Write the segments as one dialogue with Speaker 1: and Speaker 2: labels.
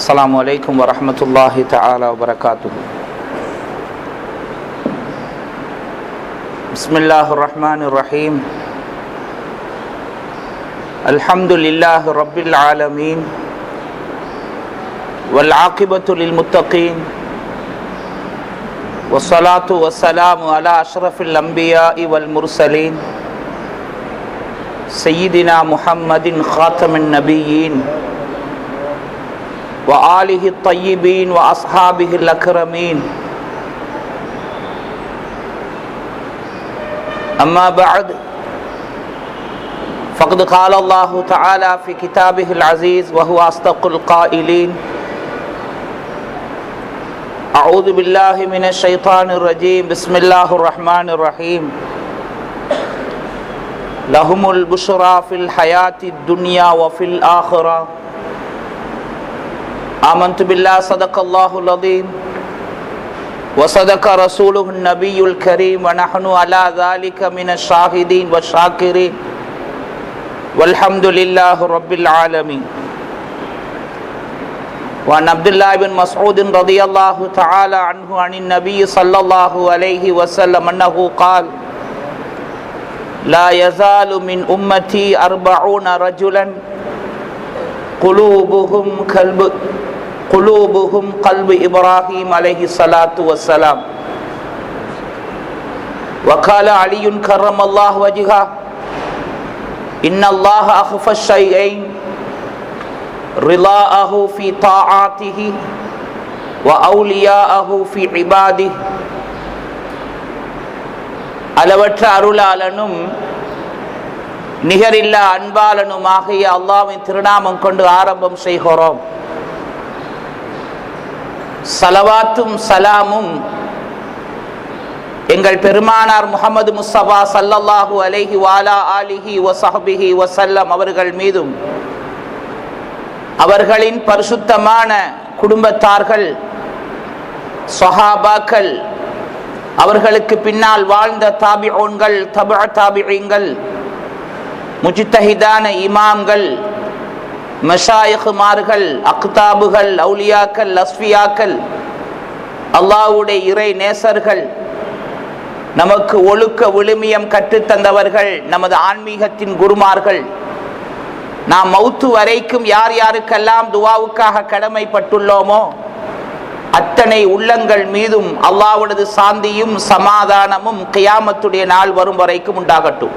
Speaker 1: السلام عليكم ورحمة الله تعالى وبركاته. بسم الله الرحمن الرحيم. الحمد لله رب العالمين والعاقبة للمتقين والصلاة والسلام على أشرف الأنبياء والمرسلين سيدنا محمد خاتم النبيين وآله الطيبين وأصحابه الأكرمين. أما بعد فقد قال الله تعالى في كتابه العزيز وهو أصدق القائلين: أعوذ بالله من الشيطان الرجيم بسم الله الرحمن الرحيم. لهم البشرى في الحياة الدنيا وفي الآخرة. آمنت بالله صدق الله العظيم وصدق رسوله النبي الكريم ونحن على ذلك من الشاهدين والشاكرين والحمد لله رب العالمين. وعن عبد الله بن مسعود رضي الله تعالى عنه عن النبي صلى الله عليه وسلم أنه قال: لا يزال من أمتي 40 رجلا قلوبهم قلب إبراهيم عليه الصلاة والسلام. وقال علي كرم الله وجهه: إن الله أخفى الشيئين رضاءه في طاعاته وأولياءه في عباده. அளவற்ற அருளாளனும் நிகரில்லா அன்பாளனுமாகிய அல்லாஹ்வின் திருநாமம் கொண்டு ஆரம்பம் செய்கிறோம். ஸலவாத்தும் சலாமும் எங்கள் பெருமானார் முஹம்மது முஸ்தபா ஸல்லல்லாஹு அலைஹி வஆலா ஆலிஹி வஸஹ்பிஹி வஸல்லம் அவர்கள் மீதும் அவர்களின் பரிசுத்தமான குடும்பத்தார்கள், ஸஹாபாக்கள், அவர்களுக்கு பின்னால் வாழ்ந்த தாபிஊன்கள், தபஅ தாபிஈன்கள், முஜ்தஹிதான இமாம்கள், மஷாயிஹ்மார்கள், அக்தாபுகள், அவுலியாக்கள், அஸ்ஃபியாக்கள், அல்லாஹ்வுடைய இறை நேசர்கள், நமக்கு ஒழுக்க விழுமியம் கற்றுத்தந்தவர்கள், நமது ஆன்மீகத்தின் குருமார்கள், நாம் மௌத்து வரைக்கும் யார் யாருக்கெல்லாம் துவாவுக்காக கடமைப்பட்டுள்ளோமோ அத்தனை உள்ளங்கள் மீதும் அல்லாஹ்வுடைய சாந்தியும் சமாதானமும் கியாமத்துடைய நாள் வரும் வரைக்கும் உண்டாகட்டும்.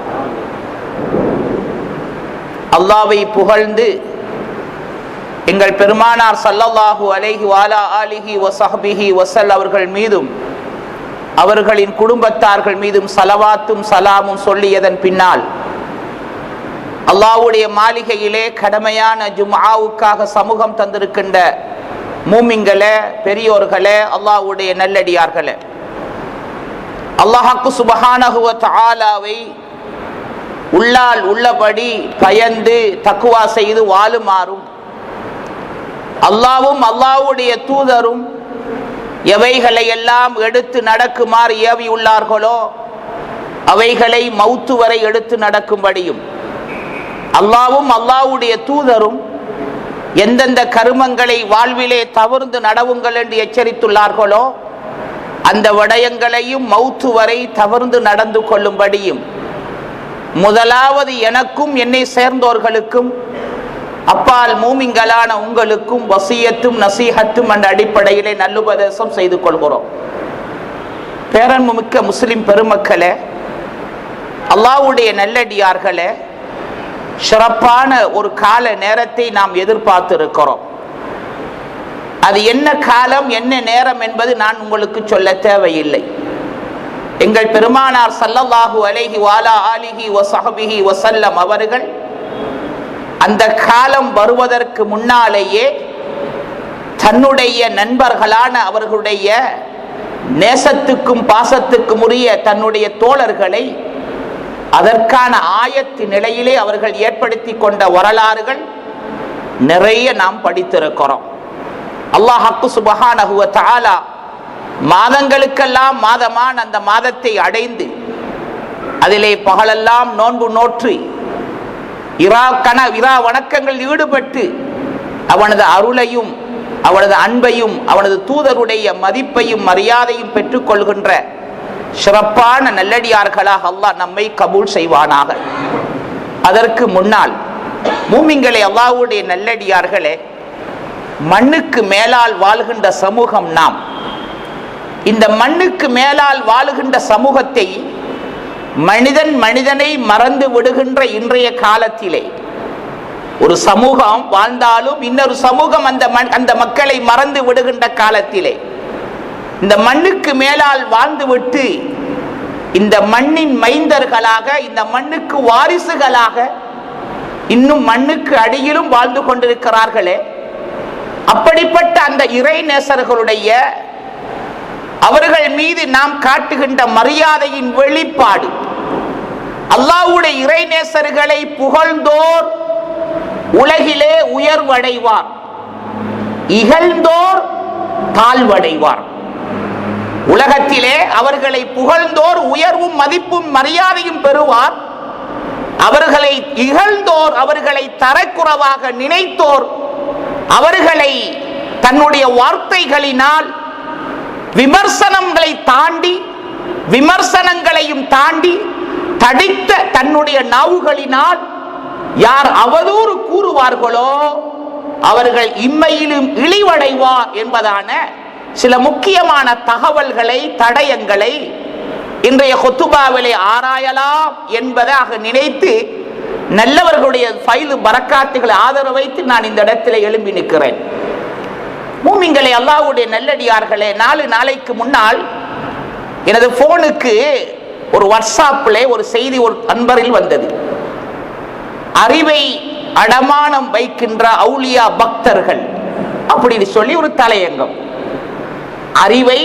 Speaker 1: அல்லாஹ்வை புகழ்ந்து எங்கள் பெருமானார் ஸல்லல்லாஹு அலைஹி வஆலா ஆலிஹி வஸஹ்பிஹி வஸல்லம் அவர்கள் மீதும் அவர்களின் குடும்பத்தார்கள் மீதும் ஸலவாத்தும் சலாமும் சொல்லியதன் பின்னால் அல்லாஹ்வுடைய மாளிகையிலே கடமையான ஜும்ஆவுக்காக சமூகம் தந்திருக்கின்ற மூமின்களே, பெரியோர்களே, அல்லாஹ்வுடைய நல்லடியார்களே, அல்லாஹ் சுப்ஹானஹு வ தஆலாவை உள்ளால் உள்ளபடி பயந்து தக்வா செய்து வாழுமாறும் அல்லாஹ்வும் அல்லாஹ்வுடைய தூதரும் எவைகளை எல்லாம் எடுத்து நடக்குமாறு ஏவியுள்ளார்களோ அவைகளை மௌத்து வரை எடுத்து நடக்கும்படியும் அல்லாஹ்வும் அல்லாஹ்வுடைய தூதரும் எந்தெந்த கருமங்களை வாழ்விலே தவிர்த்து நடவுங்கள் என்று எச்சரித்துள்ளார்களோ அந்த விடயங்களையும் மௌத்து வரை தவிர்த்து நடந்து கொள்ளும்படியும் முதலாவது எனக்கும் என்னை சேர்ந்தோர்களுக்கும் அப்பால் மூமின்களான உங்களுக்கும் வசியத்தும் நசீஹத்தும் என்ற அடிப்படையிலே நல்லுபதேசம் செய்து கொள்கிறோம். பேரன்புமிக்க முஸ்லிம் பெருமக்களே, அல்லாஹ்வுடைய நல்லடியார்களே, சிறப்பான ஒரு கால நேரத்தை நாம் எதிர்பார்த்திருக்கிறோம். அது என்ன காலம் என்ன நேரம் என்பது நான் உங்களுக்கு சொல்ல தேவையில்லை. எங்கள் பெருமானார் ஸல்லல்லாஹு அலைஹி ஆலிஹி வஸஹ்பிஹி வஸல்லம் அவர்கள் அந்த காலம் வருவதற்கு முன்னாலேயே தன்னுடைய நண்பர்களான அவர்களுடைய நேசத்துக்கும் பாசத்துக்கும் உரிய தன்னுடைய தோழர்களை அதற்கான ஆயத்து நிலையிலே அவர்கள் ஏற்படுத்தி கொண்ட வரலாறுகள் நிறைய நாம் படித்திருக்கிறோம். அல்லாஹ் சுப்ஹானஹு வ தஆலா மாதங்களுக்கெல்லாம் மாதமான அந்த மாதத்தை அடைந்து அதிலே பகலெல்லாம் நோன்பு நோற்று இரா வணக்கங்கள் ஈடுபட்டு அவனது அருளையும் அவனது அன்பையும் அவனது தூதருடைய மதிப்பையும் மரியாதையும் பெற்றுக்கொள்கின்ற சிறப்பான நல்லடியார்களாக அல்லாஹ் நம்மை கபூல் செய்வானாக. அதற்கு முன்னால் மூமின்களே, அல்லாஹ்வுடைய நல்லடியார்களே, மண்ணுக்கு மேலால் வாழ்கின்ற சமூகம் நாம். இந்த மண்ணுக்கு மேலால் வாழுகின்ற சமூகத்தை மனிதனை மறந்து விடுகின்ற இன்றைய காலத்திலே ஒரு சமூகம் வாழ்ந்தாலும் இன்னொரு சமூகம் அந்த மக்களை மறந்து விடுகின்ற காலத்திலே இந்த மண்ணுக்கு மேலால் வாழ்ந்துவிட்டு இந்த மண்ணின் மைந்தர்களாக இந்த மண்ணுக்கு வாரிசுகளாக இன்னும் மண்ணுக்கு அடியிலும் வாழ்ந்து கொண்டிருக்கிறார்களே, அப்படிப்பட்ட அந்த இறை நேசர்களுடைய அவர்கள் மீது நாம் காட்டுகின்ற மரியாதையின் வெளிப்பாடு. அல்லாஹ்வுடைய இறை நேசர்களை புகழ்ந்தோர் உலகிலே உயர்வடைவார், இகழ்ந்தோர் தாழ்வடைவார். உலகத்திலே அவர்களை புகழ்ந்தோர் உயர்வும் மதிப்பும் மரியாதையும் பெறுவார். அவர்களை இகழ்ந்தோர், அவர்களை தரக்குறைவாக நினைத்தோர், அவர்களை தன்னுடைய வார்த்தைகளினால் விமர்சனங்களையும் தாண்டி தடித்த தன்னுடைய நாவுகளினால் யார் அவதூறு கூறுவார்களோ அவர்கள் இம்மையிலும் இழிவடைவார் என்பதான சில முக்கியமான தகவல்களை தடயங்களை இன்றைய ஹுத்துபாவிலே ஆராயலாம் என்பதாக நினைத்து நல்லவர்களுடைய ஃபைலு பரக்காத்துகளை ஆதரவு வைத்து நான் இந்த இடத்திலே எழும்பி நிற்கிறேன். மூமின்களே, அல்லாஹ்வுடைய நல்லடியார்களே, 4 நாளைக்கு முன்னால் எனது போனுக்கு ஒரு வாட்ஸ்அப்பில் ஒரு செய்தி ஒரு நண்பரில் வந்தது. அறிவை அடமானம் வைக்கின்ற அவுலியா பக்தர்கள் அப்படின்னு சொல்லி ஒரு தலையங்கம். அறிவை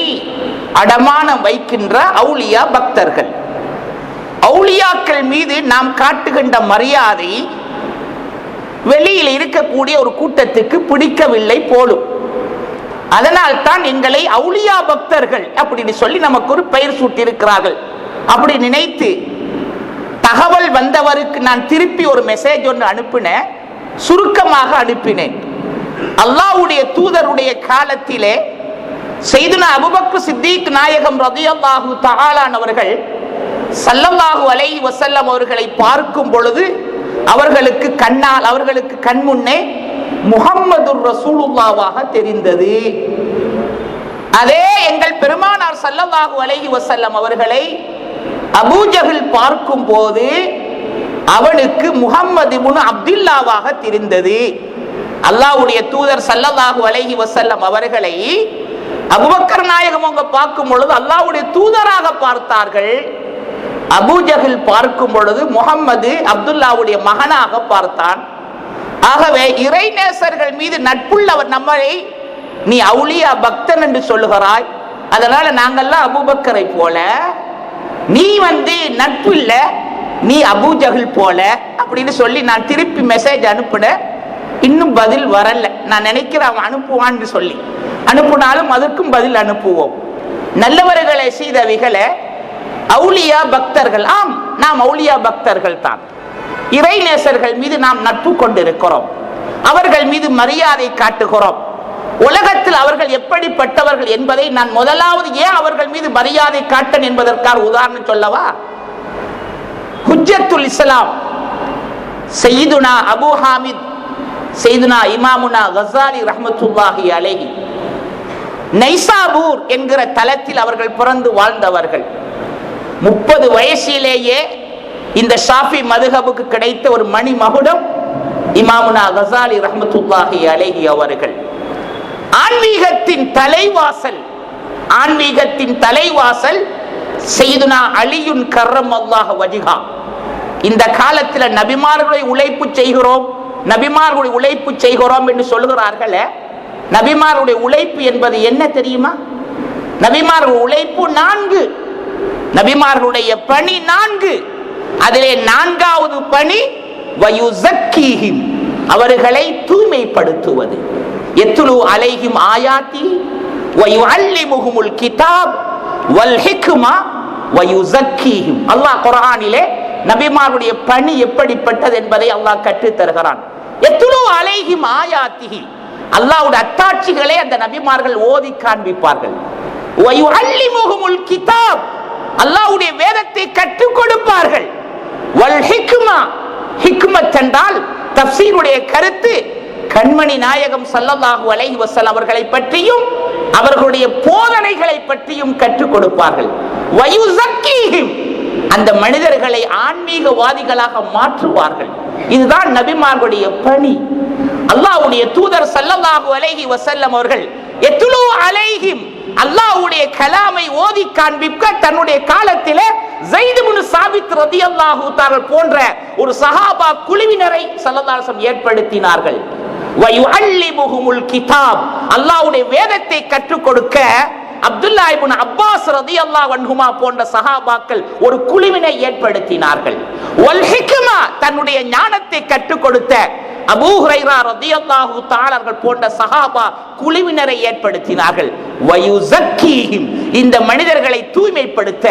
Speaker 1: அடமானம் வைக்கின்ற அவுலியா பக்தர்கள். அவுலியாக்கள் மீது நாம் காட்டுகின்ற மரியாதை வெளியில் இருக்கக்கூடிய ஒரு கூட்டத்துக்கு பிடிக்கவில்லை போலும். அதனால் தான் எங்களை அவுலியா பக்தர்கள் அப்படின்னு சொல்லி நமக்கு ஒரு பெயர் சூட்டியிருக்கிறார்கள். அப்படி நினைத்து தகவல் வந்தவருக்கு நான் திருப்பி ஒரு மெசேஜ் ஒன்று அனுப்பினேன், சுருக்கமாக அனுப்பினேன். அல்லாஹ்வுடைய தூதருடைய காலத்திலே சையதுனா அபூபக்கர் சித்திக் நாயகம் ரலியல்லாஹு தஆலா அவர்கள் ஸல்லல்லாஹு அலைஹி வஸல்லம் அவர்களை பார்க்கும் பொழுது அவர்களுக்கு கண் முன்னே முஹம்மதுர் ரசூலுல்லாஹ்வாக தெரிந்தது. அதே எங்கள் பெருமானார் ஸல்லல்லாஹு அலைஹி வஸல்லம் அவர்களை அபூஜஹல் பார்க்கும் போது அவனுக்கு முஹம்மது இப்னு அப்துல்லாவாக தெரிந்தது. அல்லாஹ்வுடைய தூதர் ஸல்லல்லாஹு அலைஹி வஸல்லம் அவர்களை அபூபக்கர் நாயகம் அவங்க பார்க்கும் பொழுது அல்லாஹ்வுடைய தூதராக பார்த்தார்கள். அபூஜஹல் பார்க்கும் பொழுது முஹம்மது அப்துல்லாவுடைய மகனாக பார்த்தான். ஆகவே இறைநேசர்கள் மீது நட்புள்ளவர் நம்மளை நீ அவுலியா பக்தன் என்று சொல்லுகிறாய், அதனால நாங்கள்லாம் அபூபக்கரை போல, நீ நட்பு இல்ல, நீ அபூஜஹல் போல அப்படின்னு சொல்லி நான் திருப்பி மெசேஜ் அனுப்பின. இன்னும் பதில் வரல. நான் நினைக்கிறேன் அவன் அனுப்புவான்னு சொல்லி. அனுப்புனாலும் அதற்கும் பதில் அனுப்புவோம். நல்லவர்களை செய்தவைகளை அவுலியா பக்தர்கள், ஆம் நாம் அவுலியா பக்தர்கள் தான். இறைநேசர்கள் மீது நாம் நட்பு கொண்டிருக்கிறோம். அவர்கள் மீது மரியாதை காட்டுகிறோம். உலகத்தில் அவர்கள் எப்படிப்பட்டவர்கள் என்பதை நான் முதலாவது ஏன் அவர்கள் மீது மரியாதை காட்டன் என்பதற்கான உதாரணம் சொல்லவா? ஹுஜ்ஜத்துல் இஸ்லாம் சையதுனா அபு ஹாமித் சையதுனா இமாமுனா கஸாலி ரஹ்மத்துல்லாஹி அலைஹி நைசாபூர் என்கிற தலத்தில் அவர்கள் பிறந்து வாழ்ந்தவர்கள். 30 வயசிலேயே இந்த ஷாஃபி மதுஹபுக்கு கிடைத்த ஒரு மணி மகுடம் இமாமுனா கஸாலி ரஹ்மத்துல்லாஹி அலைஹி அவர்கள். ஆன்மீகத்தின் தலைவாசல் சையதுனா அலியுன் கர்ரமல்லாஹு வஜ்ஹா. இந்த காலத்தில் நபிமார்களுடைய உழைப்பு செய்கிறோம் என்று சொல்லுகிறார்களே, நபிமாருடைய உழைப்பு என்பது என்ன தெரியுமா? நபிமார்களுடைய உழைப்பு 4, நபிமார்களுடைய பணி 4. அதிலே 4வது பணி வயுஸக்கீஹிம், அவர்களை தூய்மைப்படுத்துவது. யத்லு அலைஹிம் ஆயாத்தி வயுஅல்லிமுஹுமுல் கிதாப் வல் ஹிக்மா வயுஸக்கீஹிம். அல்லாஹ் குர்ஆனிலே நபிமாருடைய பணி எப்படிப்பட்டது என்பதை அல்லாஹ் கற்றுத் தருகிறான். யத்லு அலைஹிம் ஆயாத்திஹி, அல்லாஹ்வுடைய அத்தாட்சிகளை அந்த நபிமார்கள் ஓதி காண்பிப்பார்கள். வயுஅல்லிமுஹுமுல் கிதாப், அல்லாஹ்வுடைய வேதத்தை கற்றுக் கொடுப்பார்கள். வல் ஹிக்மா, ஹிக்மத் என்றால் தஃப்சீருடைய கருத்து கண்மணி நாயகம் ஸல்லல்லாஹு அலைஹி வஸல்லம் அவர்களை பற்றியும் அவர்களுடைய போதனைகளை பற்றியும் கற்றுக் கொடுப்பார்கள். வயுஸக்கீஹிம், அந்த மனிதர்களை ஆன்மீகவாதிகளாக மாற்றுவார்கள். இதுதான் நபிமார்களுடைய பணி. அல்லாஹ்வுடைய தூதர் ஸல்லல்லாஹு அலைஹி வஸல்லம் அவர்கள் யத்லு அலைஹிம், அல்லாஹ்வுடைய கலாமை ஓதி காண்பிக்க தன்னுடைய காலத்திலே ஸைத் இப்னு சாபித் ரலியல்லாஹு தஆலா போன்ற ஒரு சஹாபா குழுவினரை ஸல்லல்லாஹு அலைஹி வஸல்லம் ஏற்படுத்தினார்கள். வயுஅல்லிமுஹுமுல் கிதாப், அல்லாஹ்வுடைய வேதத்தை கற்றுக் கொடுக்க அப்துல்லா இப்னு அப்பாஸ் ரலியல்லாஹு அன்ஹுமா போன்ற சஹாபாக்கள் ஒரு குழுவினை ஏற்படுத்தினார்கள். வல் ஹிக்மா, தன்னுடைய ஞானத்தை கற்றுக் கொடுத்த அபூ ஹுரைரா ரலியல்லாஹு தஆலா போன்ற சஹாபா குழுவினரை ஏற்படுத்தினார்கள். வயுஸக்கீஹிம், இந்த மனிதர்களை தூய்மைப்படுத்த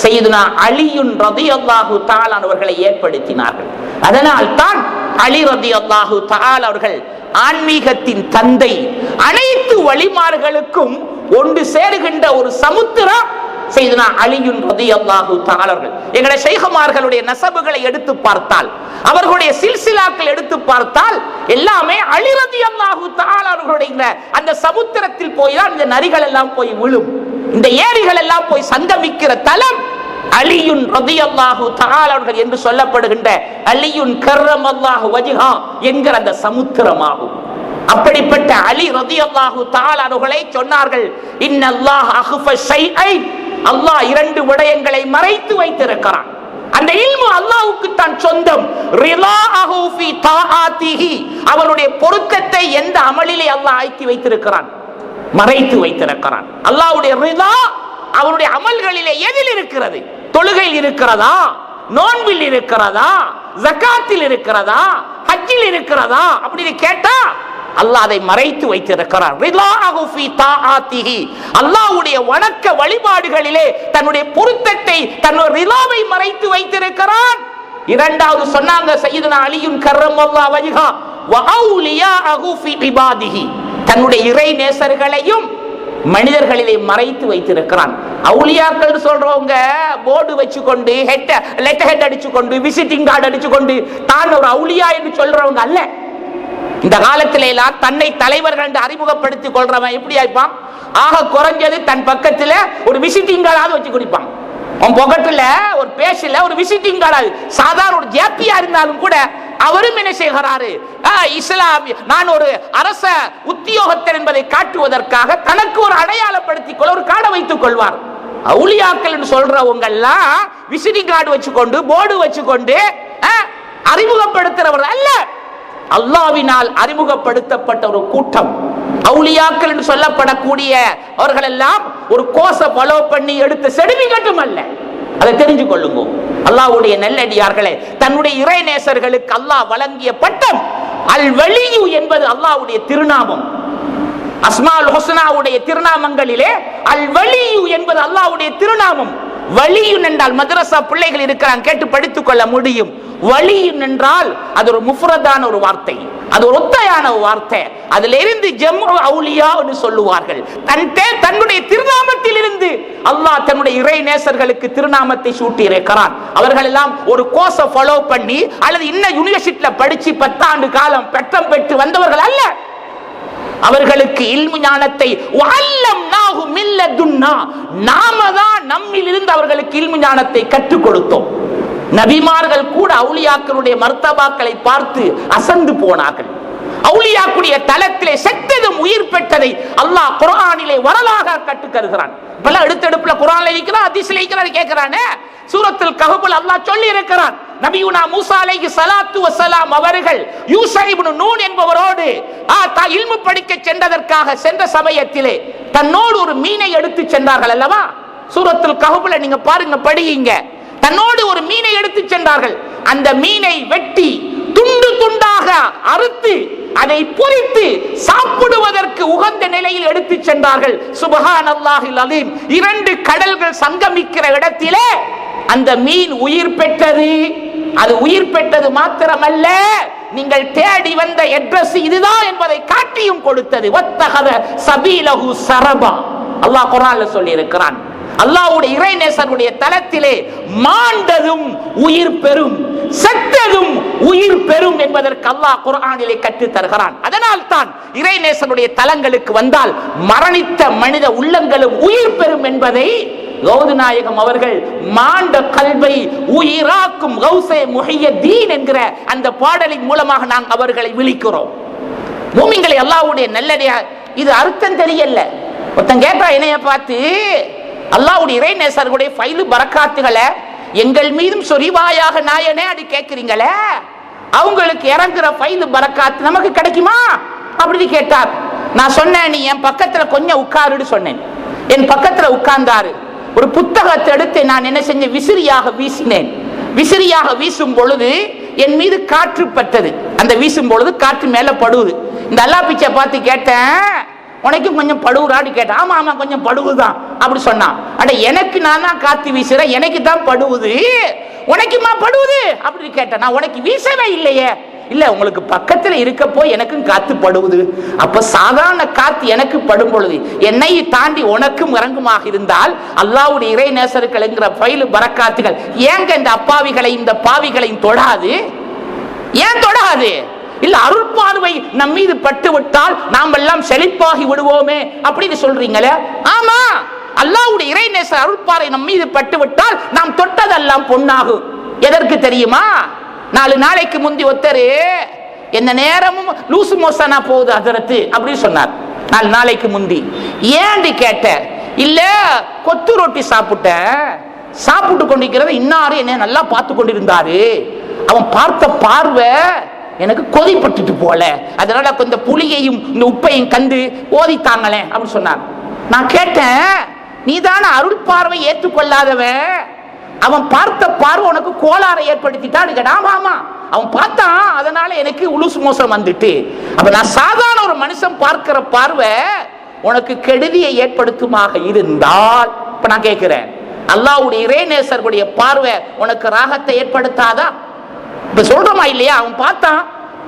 Speaker 1: சையதுனா அலியுன் ரலியல்லாஹு தஆலா அவர்களை ஏற்படுத்தினார்கள். அதனால் தான் அலி ரலியல்லாஹு தஆலா அவர்கள் ஆன்மீகத்தின் தந்தை. அனைத்து வழிமார்களுக்கும் ஒன்று சேருகின்ற ஒரு சமுத்திரம் சையதுனா அலியுன் ரலியல்லாஹு தஆலா அவர்கள். எங்களுடைய ஷைഖமார்களுடைய நஸபுகளை எடுத்து பார்த்தால், அவர்களுடைய சில்சிலாக்கள் எடுத்து பார்த்தால் எல்லாமே அலி ரலியல்லாஹு தஆலா அவர்களுடைய அந்த சமுத்திரத்தில் போய் தான் இந்த நரிகள் எல்லாம் போய் விழும், இந்த ஏரிகள் எல்லாம் போய் சங்கமிக்கிற தலம் அலியுன் ரலியல்லாஹு தஆலா அவர்கள் என்று சொல்லப்படுகின்ற அலியுன் கர்ரமல்லாஹு வஜ்ஹா என்கிற அந்த சமுத்திரமாகும். அப்படிப்பட்ட அலி ரலியல்லாஹு தஆலா அவர்களை சொன்னார்கள், இன்னல்லாஹ் அக்ஃப ஷைஐன், அல்லாஹ் 2 விடயங்களை மறைத்து வைத்திருக்கிறான். அந்த இல்மு அல்லாஹ்வுக்கு தான் சொந்தம். ரிலாஹு ஃபீ தாஆத்திஹி, அவருடைய பொருத்தத்தை எந்த அமலிலே அல்லாஹ் ஆக்கி வைத்திருக்கிறான், மறைத்து வைத்திருக்கிறான். அல்லாஹ்வுடைய ரிலா அவருடைய அமல்களிலே எதில் இருக்கிறது? தொழுகையில் இருக்கிறதா, நோன்பில் இருக்கிறதா, ஜகாத்தில் இருக்கிறதா, ஹஜ்ஜில் இருக்கிறதா அப்படின்னு கேட்டா அல்லாஹ் அதை மறைத்து வைத்திருக்கிறார். ரிலாஹு ஃபீ தாஆத்திஹி, அல்லாஹ்வுடைய வணக்க வழிபாடுகளிலே தன்னுடைய பொருத்தத்தை, தன்னுடைய ரிலாவை மறைத்து வைத்திருக்கிறான். இரண்டாவது சொன்னாங்க சையதுனா அலியுன் கர்ரமல்லாஹு வஜ்ஹா வ அவுலியாஹு ஃபீ இபாதிஹி, தன்னுடைய இறை நேசர்களையும் மனிதர்களிலே மறைத்து வைத்திருக்கிறான். அவுலியாக்கள் சொல்றவங்க போர்டு வச்சுக்கொண்டு லெட்டர் ஹெட் அடிச்சுக்கொண்டு விசிட்டிங் கார்டு அடிச்சுக்கொண்டு தான் ஒரு அவுலியா என்று சொல்றவங்க அல்ல. இந்த காலத்தில எல்லாம் தன்னை தலைவர்கள் என்று அறிமுகப்படுத்திக் கொள்றவன் எப்படி ஆயிப்பான்? ஆக குறைஞ்சது தன் பக்கத்துல ஒரு விசிட்டிங் கார்டாவது வச்சு குடிப்பான். உன் பொக்கெட்ல ஒரு பேஸ்ல ஒரு விசிட்டிங் கார்டு, சாதாரண ஒரு ஜேபியா இருந்தாலும் கூட அவரும் என்ன செய்கிறாரு, இஸ்லாம் நான் ஒரு அரச உத்தியோகத்தர் என்பதை காட்டுவதற்காக தனக்கு ஒரு அடையாளப்படுத்திக் கொள்ள ஒரு கார்டை வைத்துக் கொள்வார். அவுலியாக்கள் என்று சொல்றவங்க எல்லாம் விசிட்டிங் கார்டு வச்சுக்கொண்டு போர்டு வச்சுக்கொண்டு அறிமுகப்படுத்துறவர் அல்ல, அல்லாஹ்வினால் அறிமுகப்படுத்தப்பட்ட ஒரு கூட்டம். அவுலியாக்கள் என்று சொல்லப்படக்கூடிய அவர்கள் எல்லாம் ஒரு கோர்ஸை ஃபாலோ பண்ணி எடுத்த சர்டிபிகேட்டும் அல்ல. அதை தெரிஞ்சு கொள்ளுங்க. அல்லாஹ்வுடைய நல்லடியார்களே, தன்னுடைய இறைநேசர்களுக்கு அல்லாஹ் வழங்கிய பட்டம் அல் வலியு என்பது அல்லாஹ்வுடைய திருநாமம். அஸ்மால் ஹுஸ்னாவுடைய திருநாமங்களிலே அல் வலியு என்பது அல்லாஹ்வுடைய திருநாமம். வலியுன் என்றால் மதரசா பிள்ளைகள் இருக்கிறாங்க, கேட்டு படித்துக் கொள்ள முடியும். வலியுன் என்றால் அது ஒரு முஃப்ரதான ஒரு வார்த்தை. அது ஒரு ஒத்தையான வார்த்தை. அதுல இருந்து ஜம்உ அவுலியான்னு சொல்லுவார்கள். தன்னுடைய திருநாமத்தில் இருந்து அல்லாஹ் தன்னுடைய இறை நேசர்களுக்கு திருநாமத்தை சூட்டி இருக்கிறான். அவர்கள் எல்லாம் ஒரு கோர்ஸை ஃபாலோ பண்ணி அல்லது இன்ன யூனிவர்சிட்டியில படிச்சு 10 ஆண்டு காலம் பட்டம் பெற்று வந்தவர்கள் அல்ல. அவர்களுக்கு இல்மு ஞானத்தை வஅல்லம்னாஹு மின் லதுன்னா, நாம தான் நம்மில் இருந்து அவர்களுக்கு இல்மு ஞானத்தை கற்றுக் கொடுத்தோம். நபிமார்கள் கூட அவுலியாக்களுடைய மர்த்தபாக்களை பார்த்து அசந்து போனார்கள். அவுலியாக்குடைய தலத்திலே செத்ததும் உயிர் பெற்றதை அல்லாஹ் குர்ஆனிலே வரலாறாக கற்றுத் தருகிறான். இப்பெல்லாம் எடுத்தெடுப்புல குர்ஆன்ல இருக்கிறான், ஹதீஸ்ல இருக்கிறான் கேட்கிறானே. சூரத்துல் கஹ்ஃப்ல அல்லாஹ் சொல்லி இருக்கிறான், நபியுனா மூசா அலைஹி ஸலாத்து வஸலாம் அவர்கள் யூசா இப்னு நூன் என்பவரோடு இல்மு படிக்க சென்றதற்காக சென்ற சமயத்திலே தன்னோடு ஒரு மீனை எடுத்து சென்றார்கள் அல்லவா? சூரத்துல் கஹ்ஃப்ல நீங்க பாருங்க, படியுங்க. தன்னோடு ஒரு மீனை எடுத்து சென்றார்கள். அந்த மீனை வெட்டி துண்டு துண்டாக அறுத்து அதை பொரித்து சாப்பிடுவதற்கு உகந்த நிலையில் எடுத்து சென்றார்கள். சுப்ஹானல்லாஹில் அலீம். 2 கடல்கள் சங்கமிக்கிற இடத்திலே அந்த மீன் உயிர் பெற்றது. அது உயிர் பெற்றது மாத்திரமல்ல, நீங்கள் தேடி வந்த அட்ரஸ் இதுதான் என்பதை காட்டியும் கொடுத்தது. வத்தஹத சபீலஹு ஸரபா, அல்லாஹ் குர்ஆன்ல சொல்லி இருக்கிறான். அல்லாஹ்வுடைய இறைநேசருடைய தலத்திலே மாண்டதும் உயிர் பெறும், செத்ததும் உயிர் பெறும் என்பதற்கு அல்லாஹ் குர்ஆனிலே கற்றுத் தருகிறான். அதனால் தான் இறைநேசருடைய தலங்களுக்கு வந்தால் மரணித்த மனித உள்ளங்களும் உயிர் பெறும் என்பதை கௌது நாயகம் அவர்கள் மாண்ட கல்வை உயிராக்கும் கௌஸே முஹியத்தீன் என்கிற அந்த பாடலின் மூலமாக நாங்கள் அவர்களை விழிக்கிறோம். மூமின்களை அல்லாஹ்வுடைய நல்லடியார், இது அர்த்தம் தெரியல. ஒருத்தன் கேட்டா என்னைய பார்த்து, அல்லாஹ்வுடைய இறைநேசர்களுடைய ஃபைலு பரக்காத்துகளை எங்கள் மீதும் சொரிவாயாக நாயனே அப்படி கேட்கிறீங்களே, அவங்களுக்கு இறங்குற ஃபைலு பரக்காத்து நமக்கு கிடைக்குமா அப்படி கேட்டார். நான் சொன்னேன், நீ என் பக்கத்துல கொஞ்சம் உட்காருன்னு சொன்னேன். என் பக்கத்துல உட்கார்ந்தாரு. ஒரு புத்தகத்தை எடுத்து நான் என்ன செஞ்சேன், விசிறியாக வீசினேன். விசிறியாக வீசும் பொழுது என் மீது காற்று பட்டது. அந்த வீசும் பொழுது காற்று மேல படுவது. இந்த அல்லா பிச்சை பார்த்து கேட்டேன், உனக்கும் கொஞ்சம் படுவுறான்னு கேட்டேன். ஆமா ஆமா கொஞ்சம் படுவுதான் அப்படி சொன்னான். அட எனக்கு நான் தான் காத்து வீசுறேன், எனக்கு தான் படுவுது, உனக்குமா படுவுது அப்படி கேட்டேன். நான் உனக்கு வீசவே இல்லையே. இல்ல, உங்களுக்கு பக்கத்துல இருக்க போய் எனக்கும் காத்து படுவது. அப்ப சாதாரண காத்து எனக்கு படும் பொழுது என்னை தாண்டி உனக்கும் இறங்குமாக இருந்தால் அல்லாஹ்வுடைய இறை நேசர்கள் என்கிற ஃபைலு பரக்காத்துகள் ஏங்க இந்த அப்பாவிகளை இந்த பாவிகளையும் தொடாது? ஏன் தொடாது? இல்ல, அருள் பார்வை நம் மீது பட்டு விட்டால் நாம் எல்லாம் செழிப்பாகி விடுவோமே அப்படின்னு சொல்றீங்களே. ஆமா, அல்லாஹ்வுடைய இறை நேசர் அருள் பார்வை நம் மீது பட்டு விட்டால் நாம் தொட்டதெல்லாம் பொன்னாகும். எதற்கு தெரியுமா? 4 நாளைக்கு முந்தி ஒருத்தர் என்ன நேரமும் லூசு மோசனா போகுது ஹஜரத்து அப்படின்னு சொன்னார். 4 நாளைக்கு முந்தி. ஏன்னு கேட்ட, இல்ல கொத்து ரொட்டி சாப்பிட்டு கொண்டிருக்கிறது இன்னாரு என்ன நல்லா பார்த்து கொண்டிருந்தாரு, அவன் பார்த்த பார்வை எனக்கு கொதிப்பட்டுட்டு போல, அதனால கொஞ்சம் புளியையும் இந்த உப்பையும் கண்டு ஓதித்தாங்களே அப்படின்னு சொன்னார். நான் கேட்டேன், நீதான அருள் பார்வை ஏற்றுக்கொள்ளாதவன், அவன் பார்த்த பார்வை உனக்கு கோளாறை ஏற்படுத்திட்டான்னு கேட்டா. ஆமா, அவன் பார்த்தான், அதனால எனக்கு உலுசு மோசம் வந்துட்டு. அப்ப நான் சாதாரண ஒரு மனுஷன் பார்க்கிற பார்வை உனக்கு கெடுதியை ஏற்படுத்துமாக இருந்தால், இப்ப நான் கேட்கிறேன், அல்லாஹ்வுடைய இறைநேசர்களுடைய பார்வை உனக்கு ராகத்தை ஏற்படுத்தாதா? இப்ப சொல்றோமா இல்லையா? அவன் பார்த்தான்,